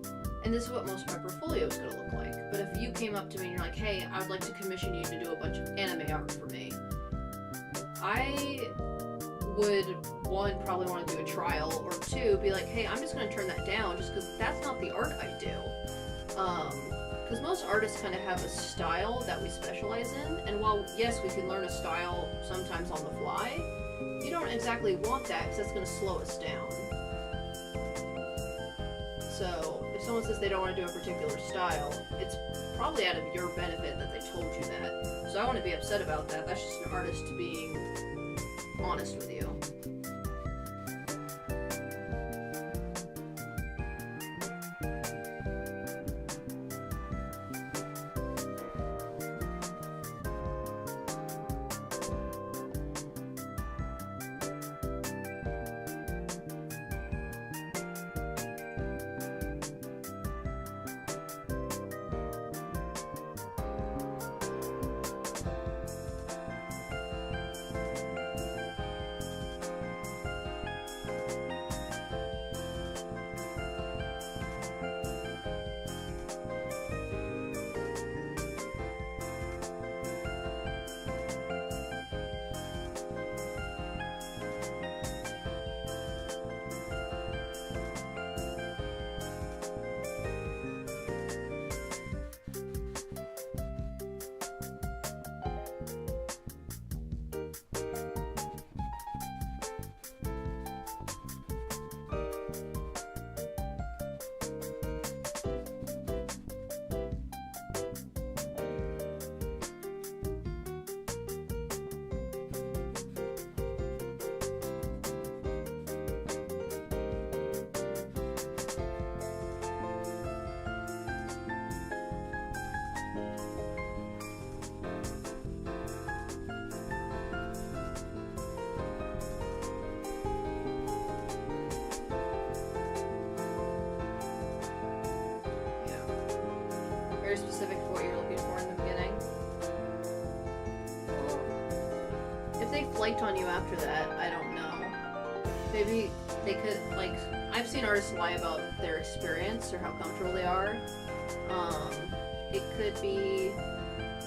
And this is what most of my portfolio is going to look like. But if you came up to me and you're like, hey, I would like to commission you to do a bunch of anime art for me, I would, one, probably want to do a trial, or two, be like, hey, I'm just going to turn that down just because that's not the art I do. Because most artists kind of have a style that we specialize in, and while, yes, we can learn a style sometimes on the fly, you don't exactly want that because that's going to slow us down. So, if someone says they don't want to do a particular style, it's probably out of your benefit that they told you that. So I wouldn't be upset about that. That's just an artist being honest with you. Specific to what you're looking for in the beginning. Well, if they flaked on you after that, I don't know. Maybe they could, like, I've seen artists lie about their experience or how comfortable they are. It could be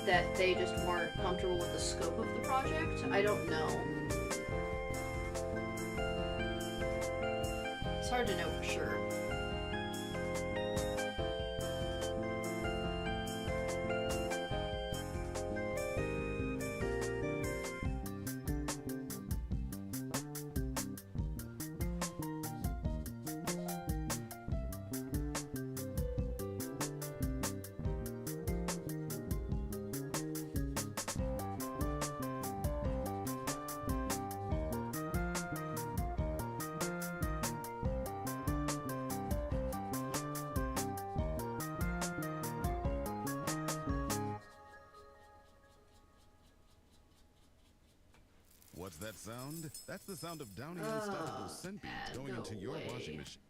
that they just weren't comfortable with the scope of the project. I don't know. It's hard to know for sure. that sound? That's the sound of downy unstoppable scent beads going into your washing machine.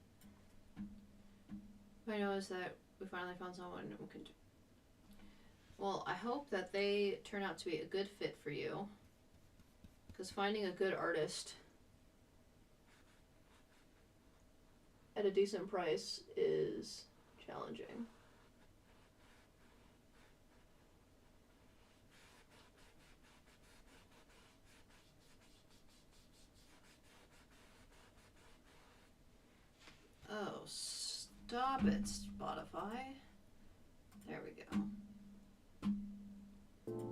What I know is that we finally found someone who can do. Well, I hope that they turn out to be a good fit for you. Because finding a good artist at a decent price is challenging. Oh, stop it, Spotify. There we go.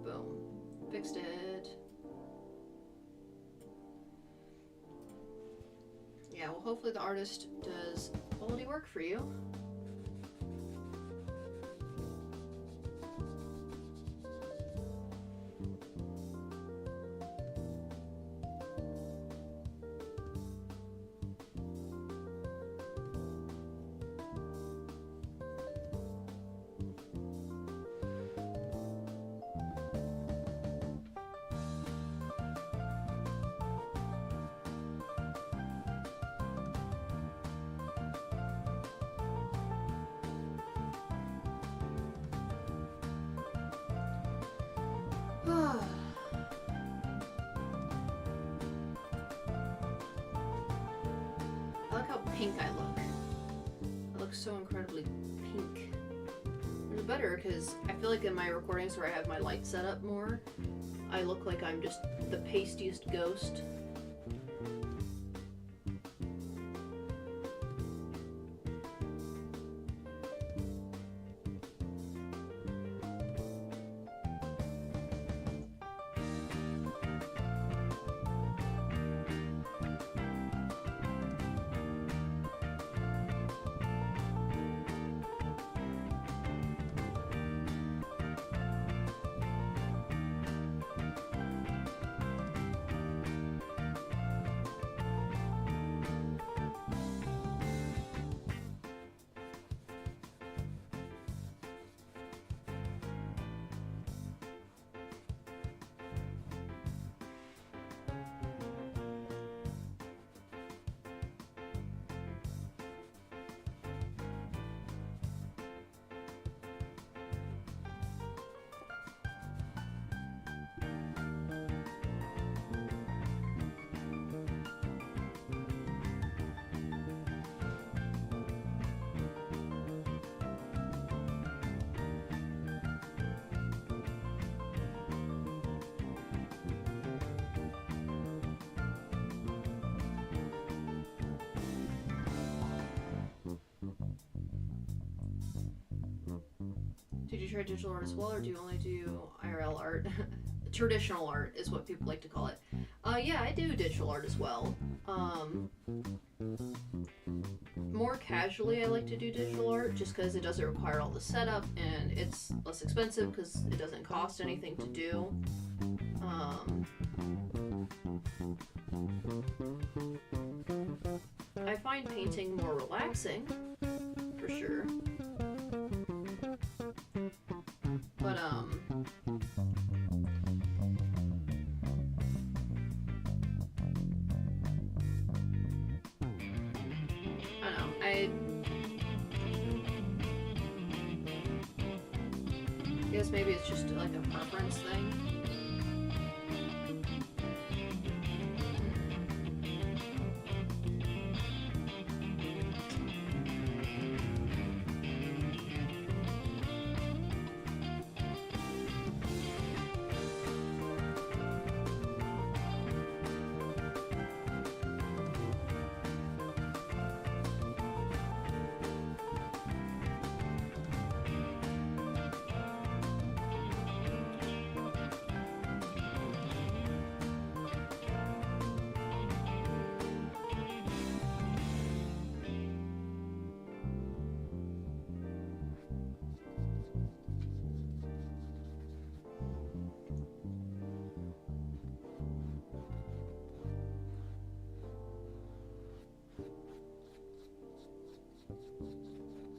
Boom. Fixed it. Yeah, well, hopefully the artist does quality work for you. I like how pink I look. I look so incredibly pink. It's better because I feel like in my recordings where I have my light set up more, I look like I'm just the pastiest ghost. Did you try digital art as well, or do you only do IRL art? Traditional art is what people like to call it. Yeah, I do digital art as well. More casually, I like to do digital art just because it doesn't require all the setup and it's less expensive because it doesn't cost anything to do. I find painting more relaxing, for sure. But, I don't know, I guess maybe it's just like a preference thing.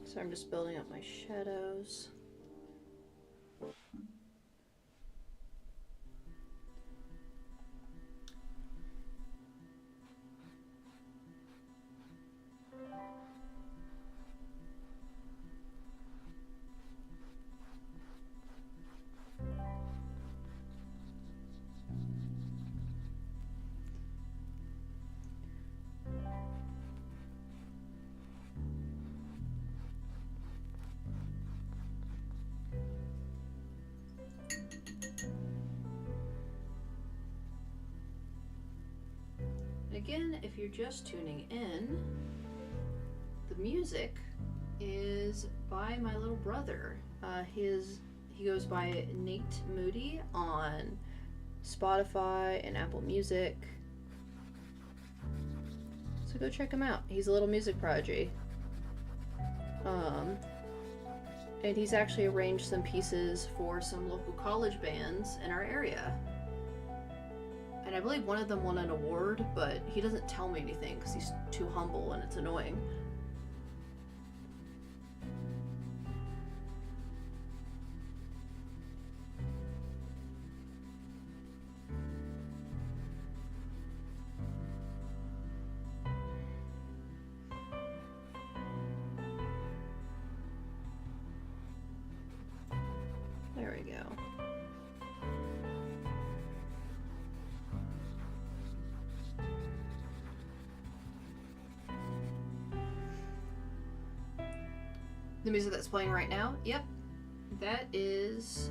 So I'm just building up my shadows. Again, if you're just tuning in, the music is by my little brother. He goes by Nate Moody on Spotify and Apple Music. So go check him out. He's a little music prodigy. And he's actually arranged some pieces for some local college bands in our area. And I believe one of them won an award, but he doesn't tell me anything because he's too humble and it's annoying. There we go. The music that's playing right now, yep, that is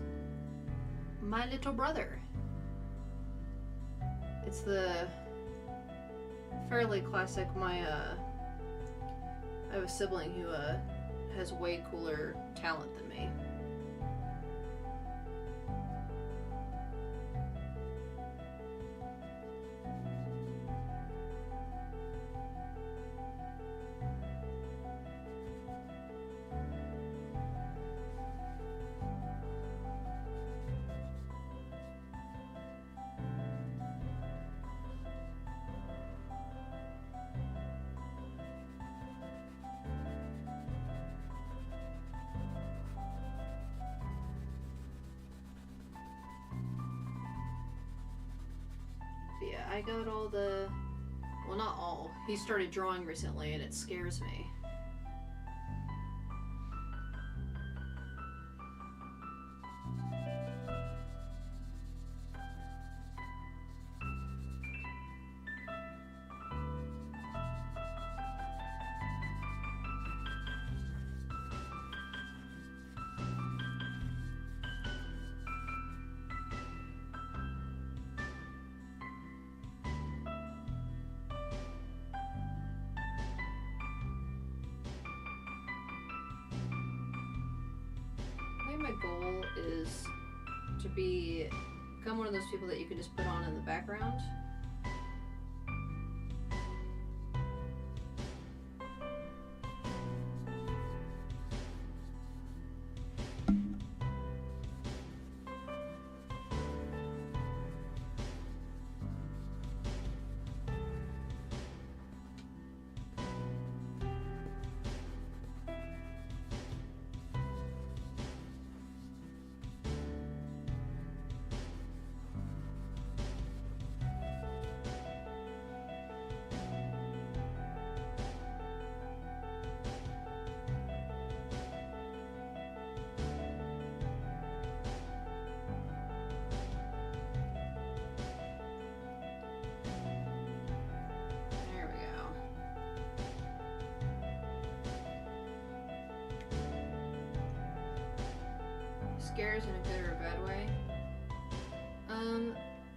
my little brother. It's the fairly classic, I have a sibling who has way cooler talent than me. Yeah, I got all the... Well, not all. He started drawing recently and it scares me. My goal is to become one of those people that you can just put on in the background. Scares in a good or a bad way?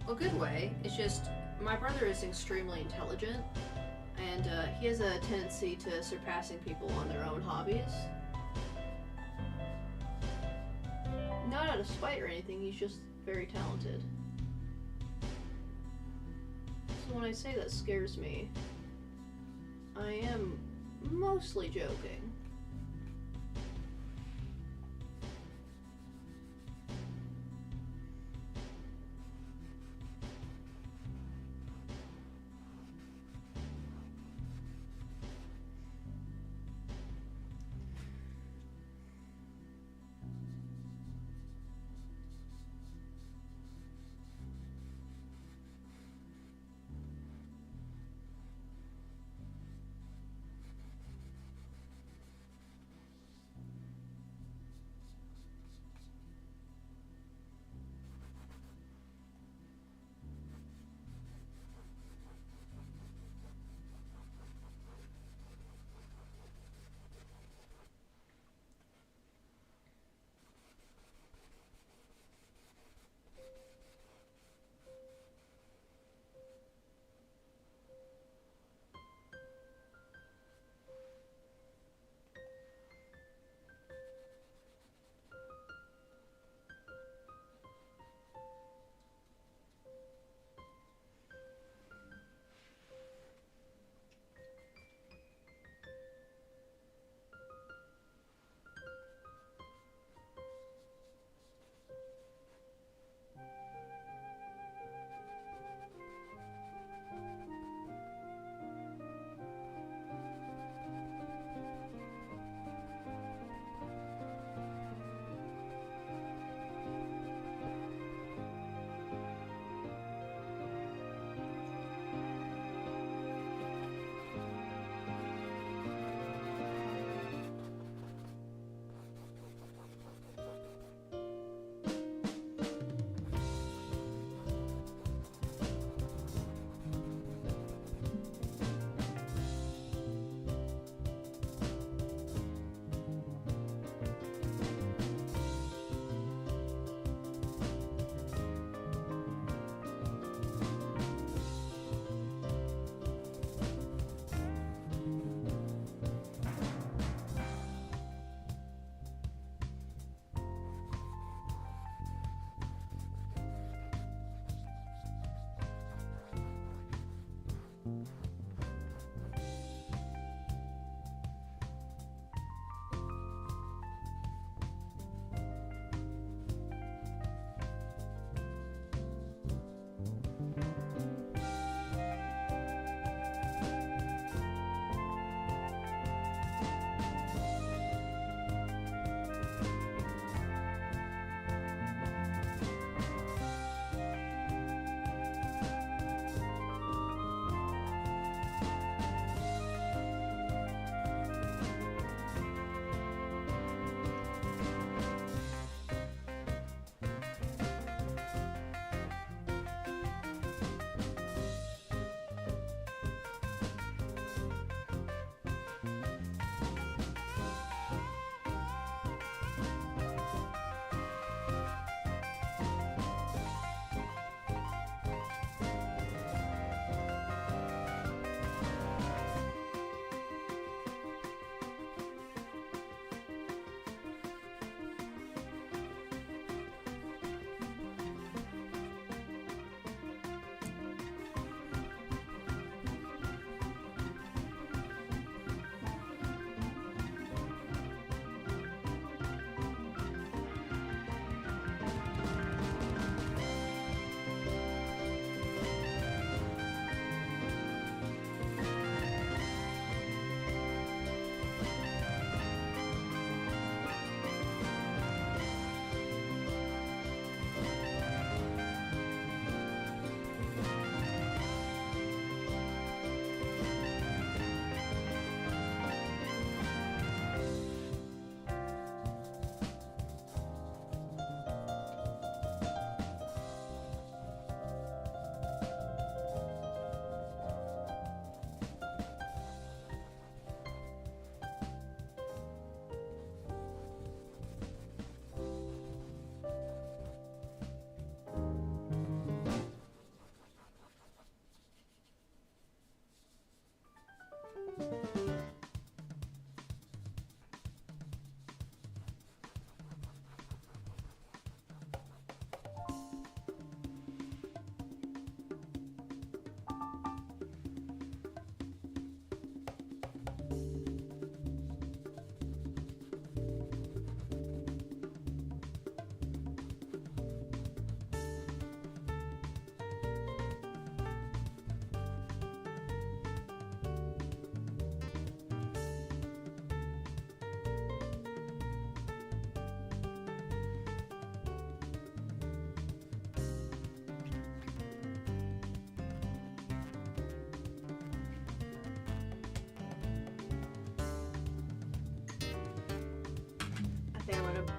A good way. It's just, my brother is extremely intelligent, and he has a tendency to surpassing people on their own hobbies. Not out of spite or anything, he's just very talented. So when I say that scares me, I am mostly joking.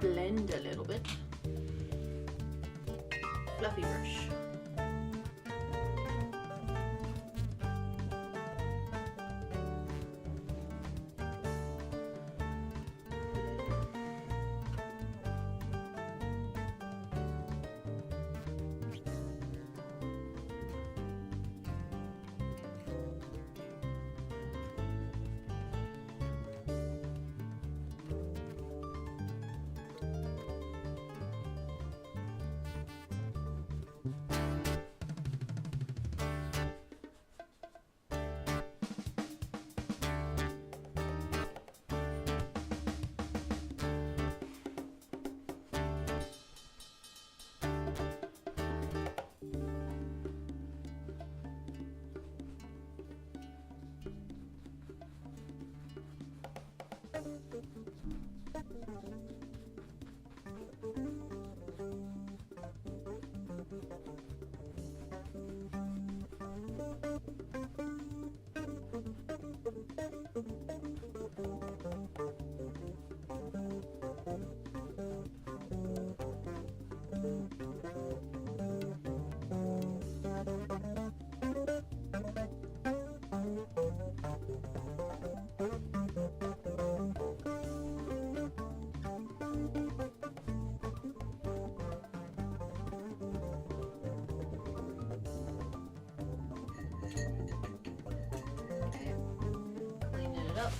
blend a little bit. Fluffy brush. Cleaning it up.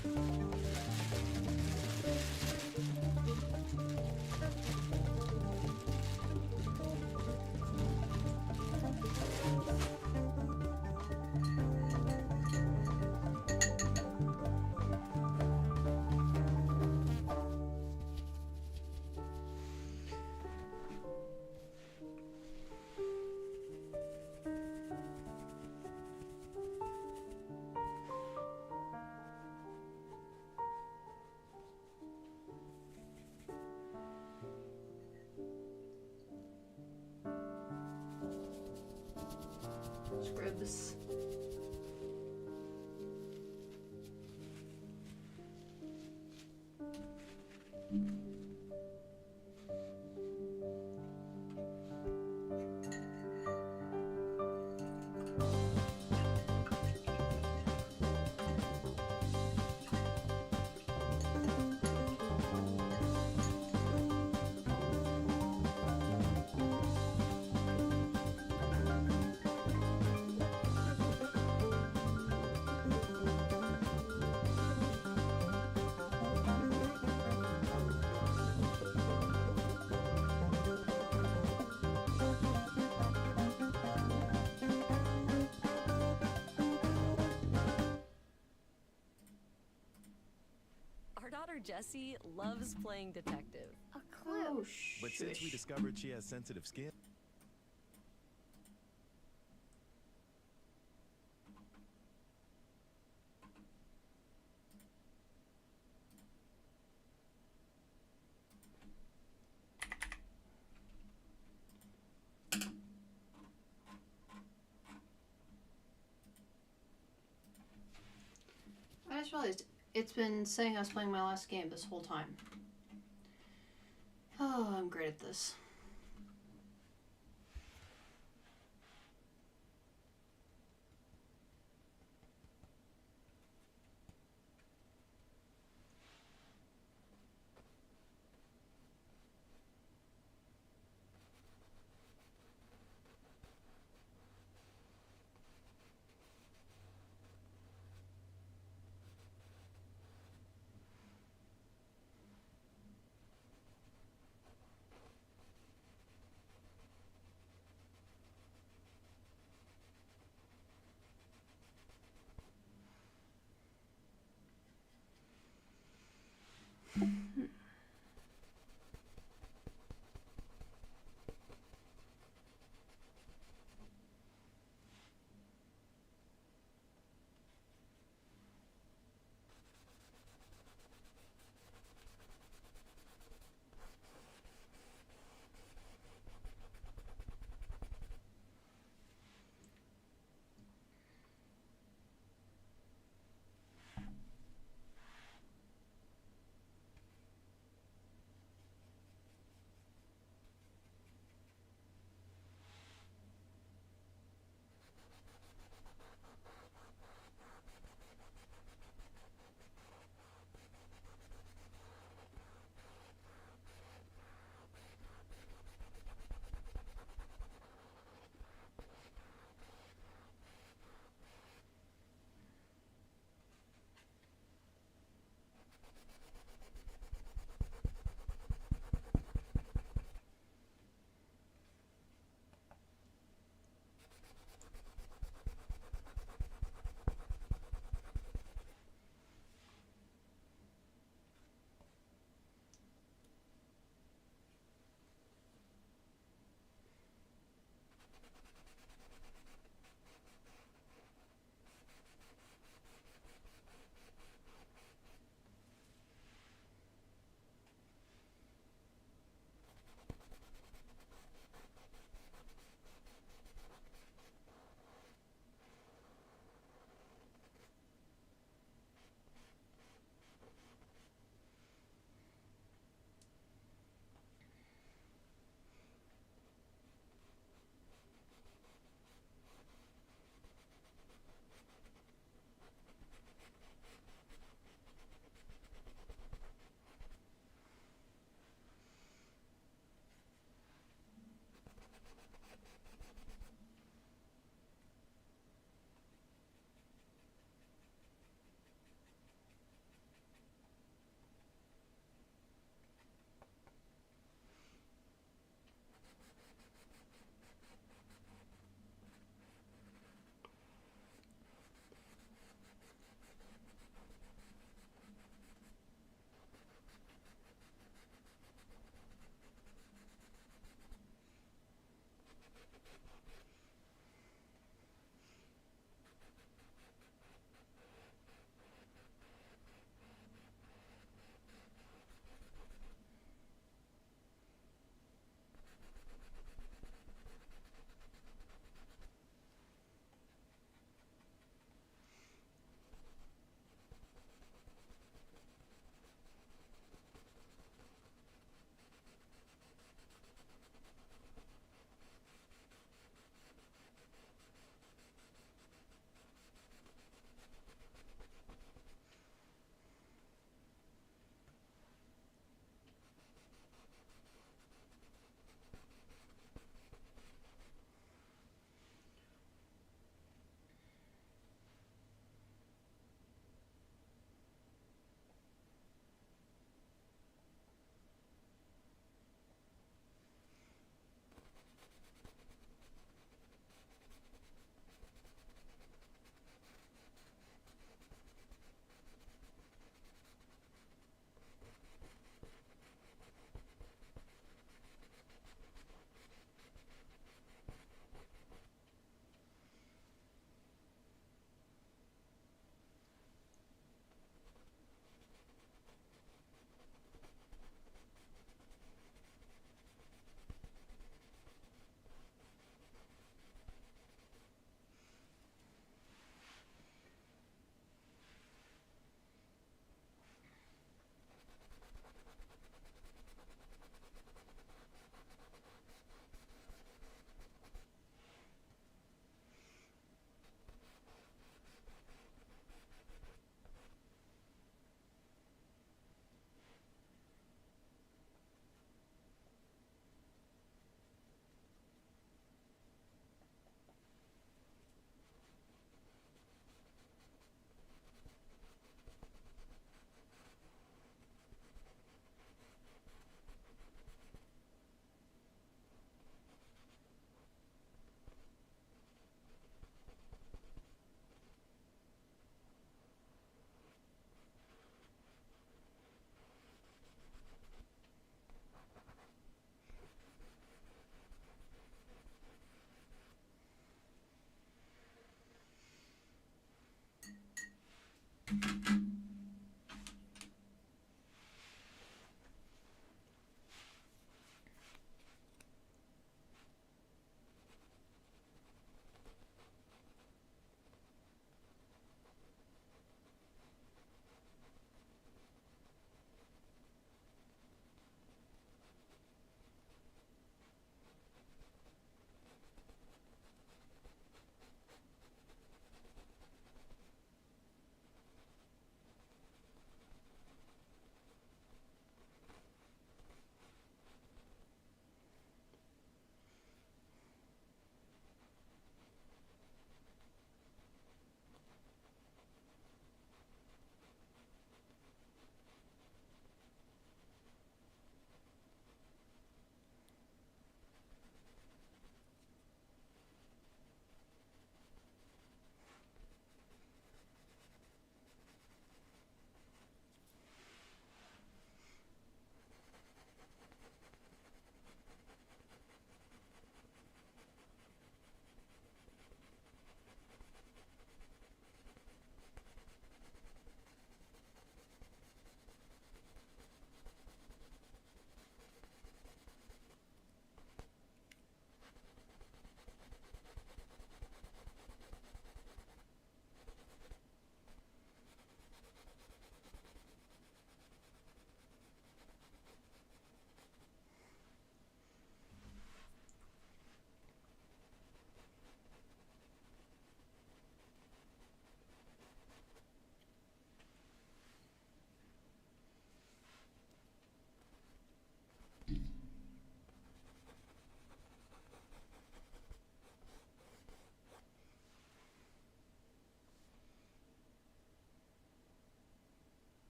Scribs. Our daughter Jessie loves playing detective. A clue. Oh, But since we discovered she has sensitive skin, I just realized it's been saying I was playing my last game this whole time. Oh, I'm great at this.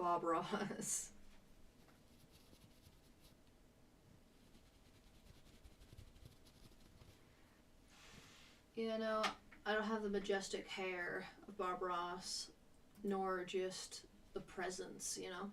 Bob Ross. You know, I don't have the majestic hair of Bob Ross, nor just the presence, you know?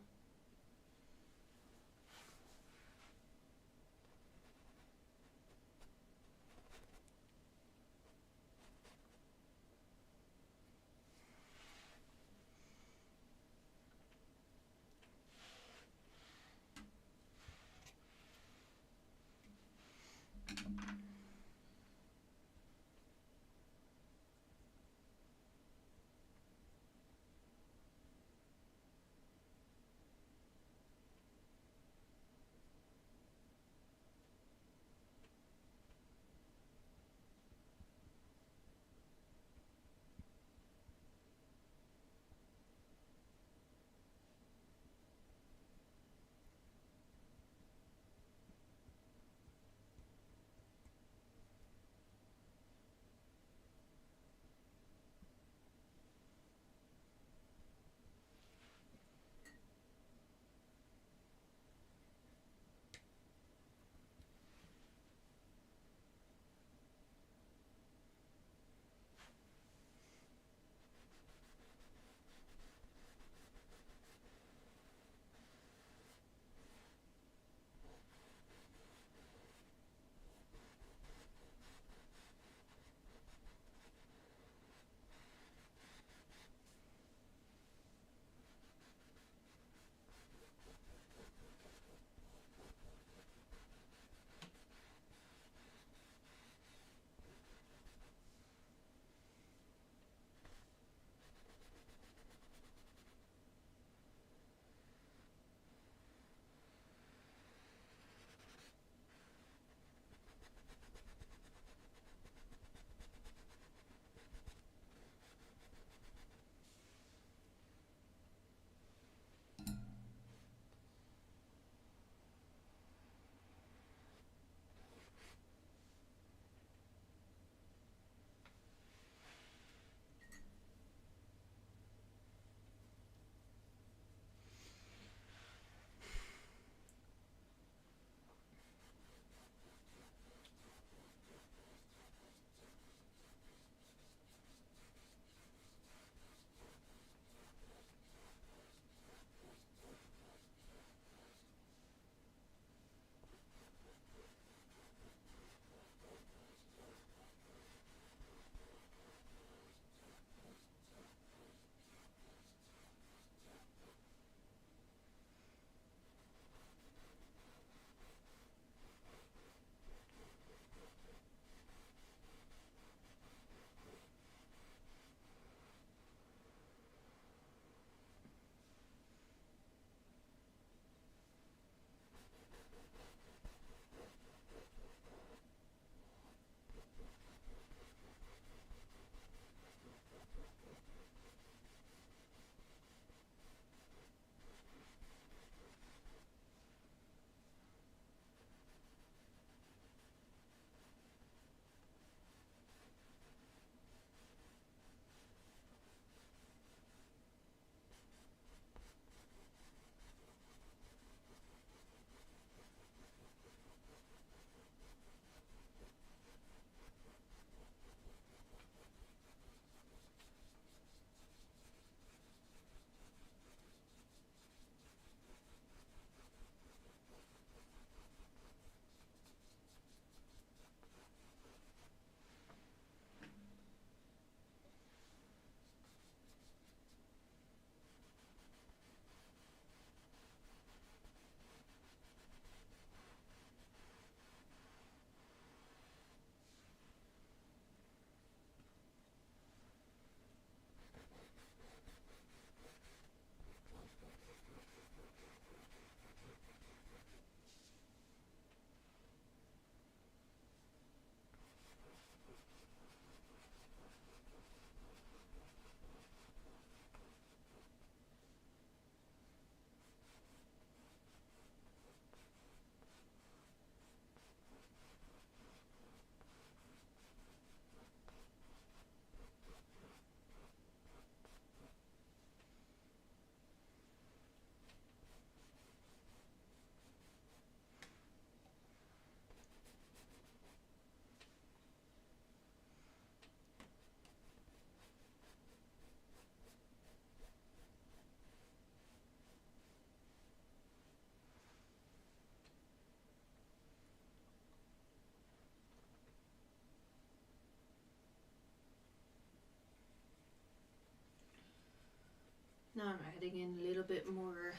Now I'm adding in a little bit more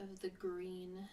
of the green.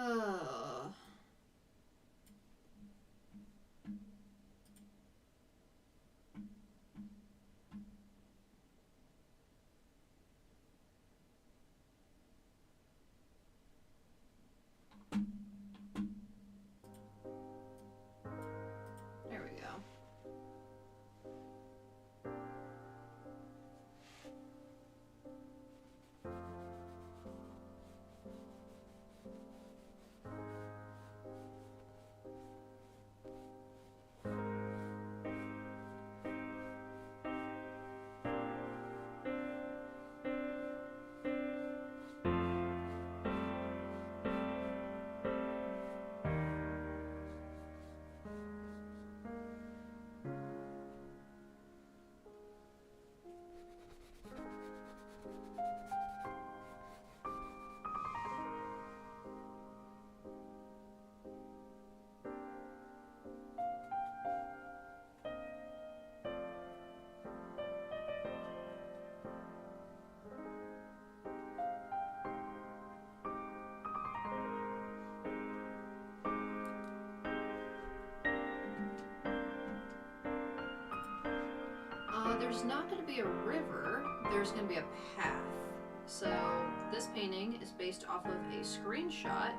There we go. There's not going to be a river, there's going to be a path. So this painting is based off of a screenshot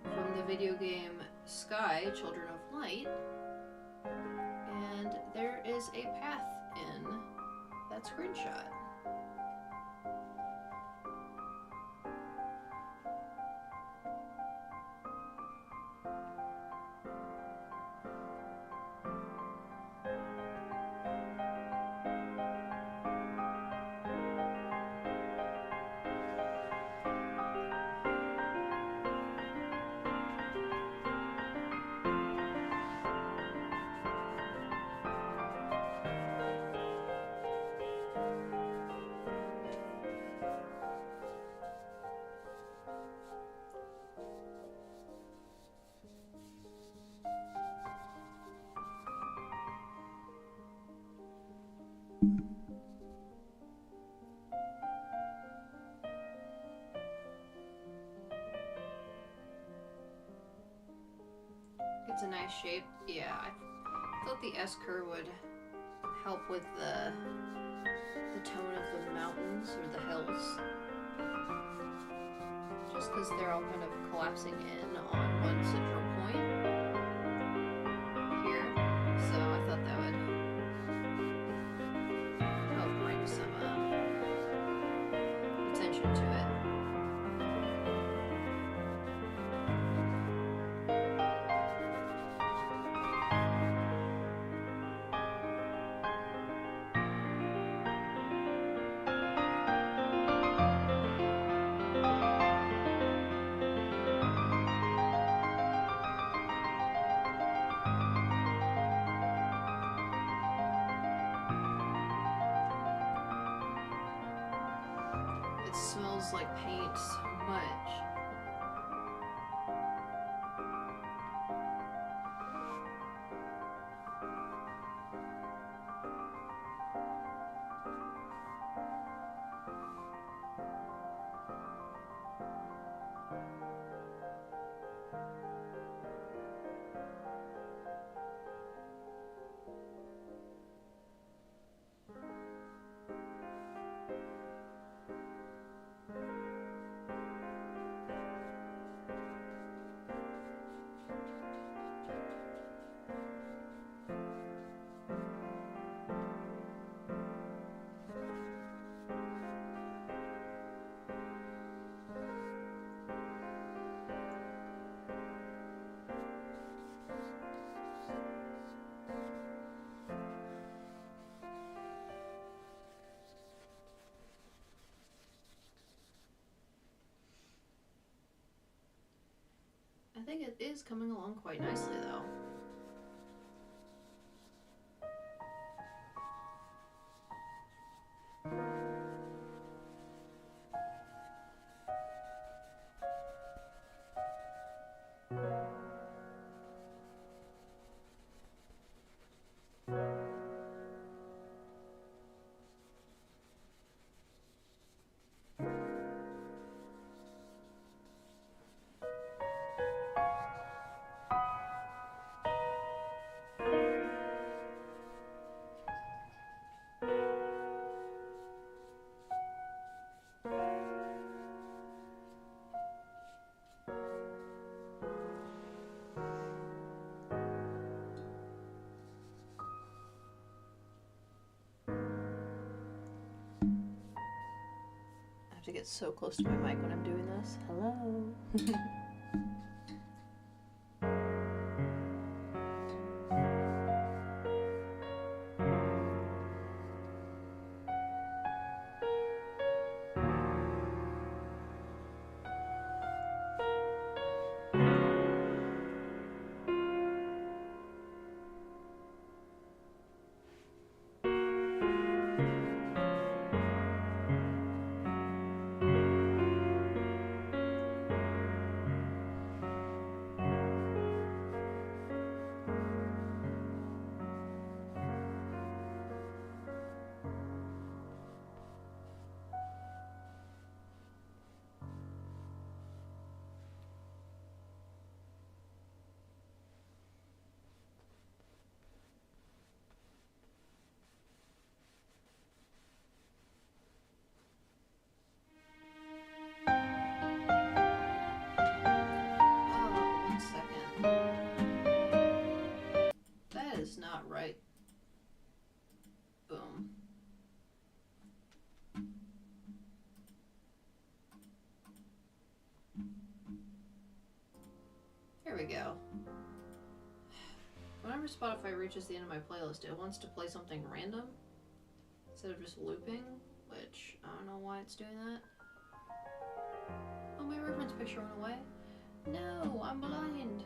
from the video game Sky, Children of Light. And there is a path in that screenshot. It's a nice shape. Yeah, I thought the S-curve would help with the tone of the mountains or the hills. Just because they're all kind of collapsing in on one central point here. So I thought that would help bring some attention to it. It smells like paint so much. I think it is coming along quite nicely though. have to get so close to my mic when I'm doing this. Hello. Not right. Boom. Here we go. Whenever Spotify reaches the end of my playlist, it wants to play something random instead of just looping, which I don't know why it's doing that. Oh, my reference picture went away. No, I'm blind.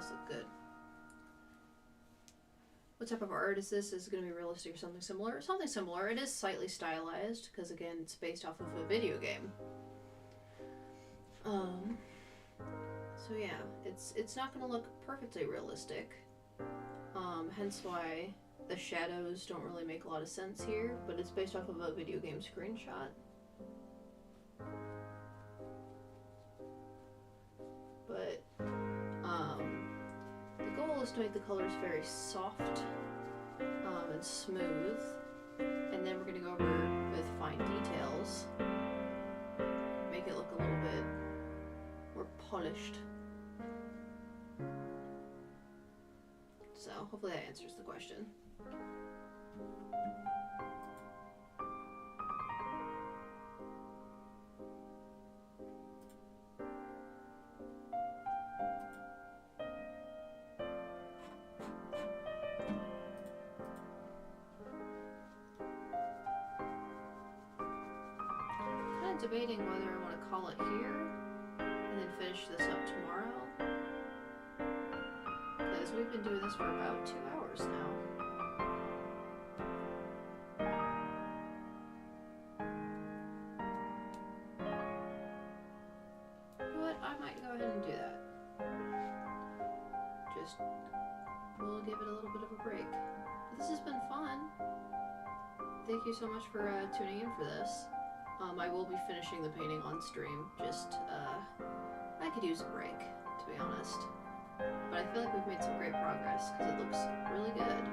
those look good. What type of art is this? Is it going to be realistic or something similar? Something similar. It is slightly stylized, because again, it's based off of a video game. So yeah, it's not going to look perfectly realistic. Hence why the shadows don't really make a lot of sense here, but it's based off of a video game screenshot. But, the goal is to make the colors very soft, and smooth, and then we're going to go over with fine details, make it look a little bit more polished. So, hopefully that answers the question. Kind of debating whether I want to call it here and then finish this up tomorrow. Because we've been doing this for about 2 hours now. You know what? I might go ahead and do that. Just, we'll give it a little bit of a break. But this has been fun. Thank you so much for tuning in for this. I will be finishing the painting on stream. Just, I could use a break, to be honest. But I feel like we've made some great progress because it looks really good.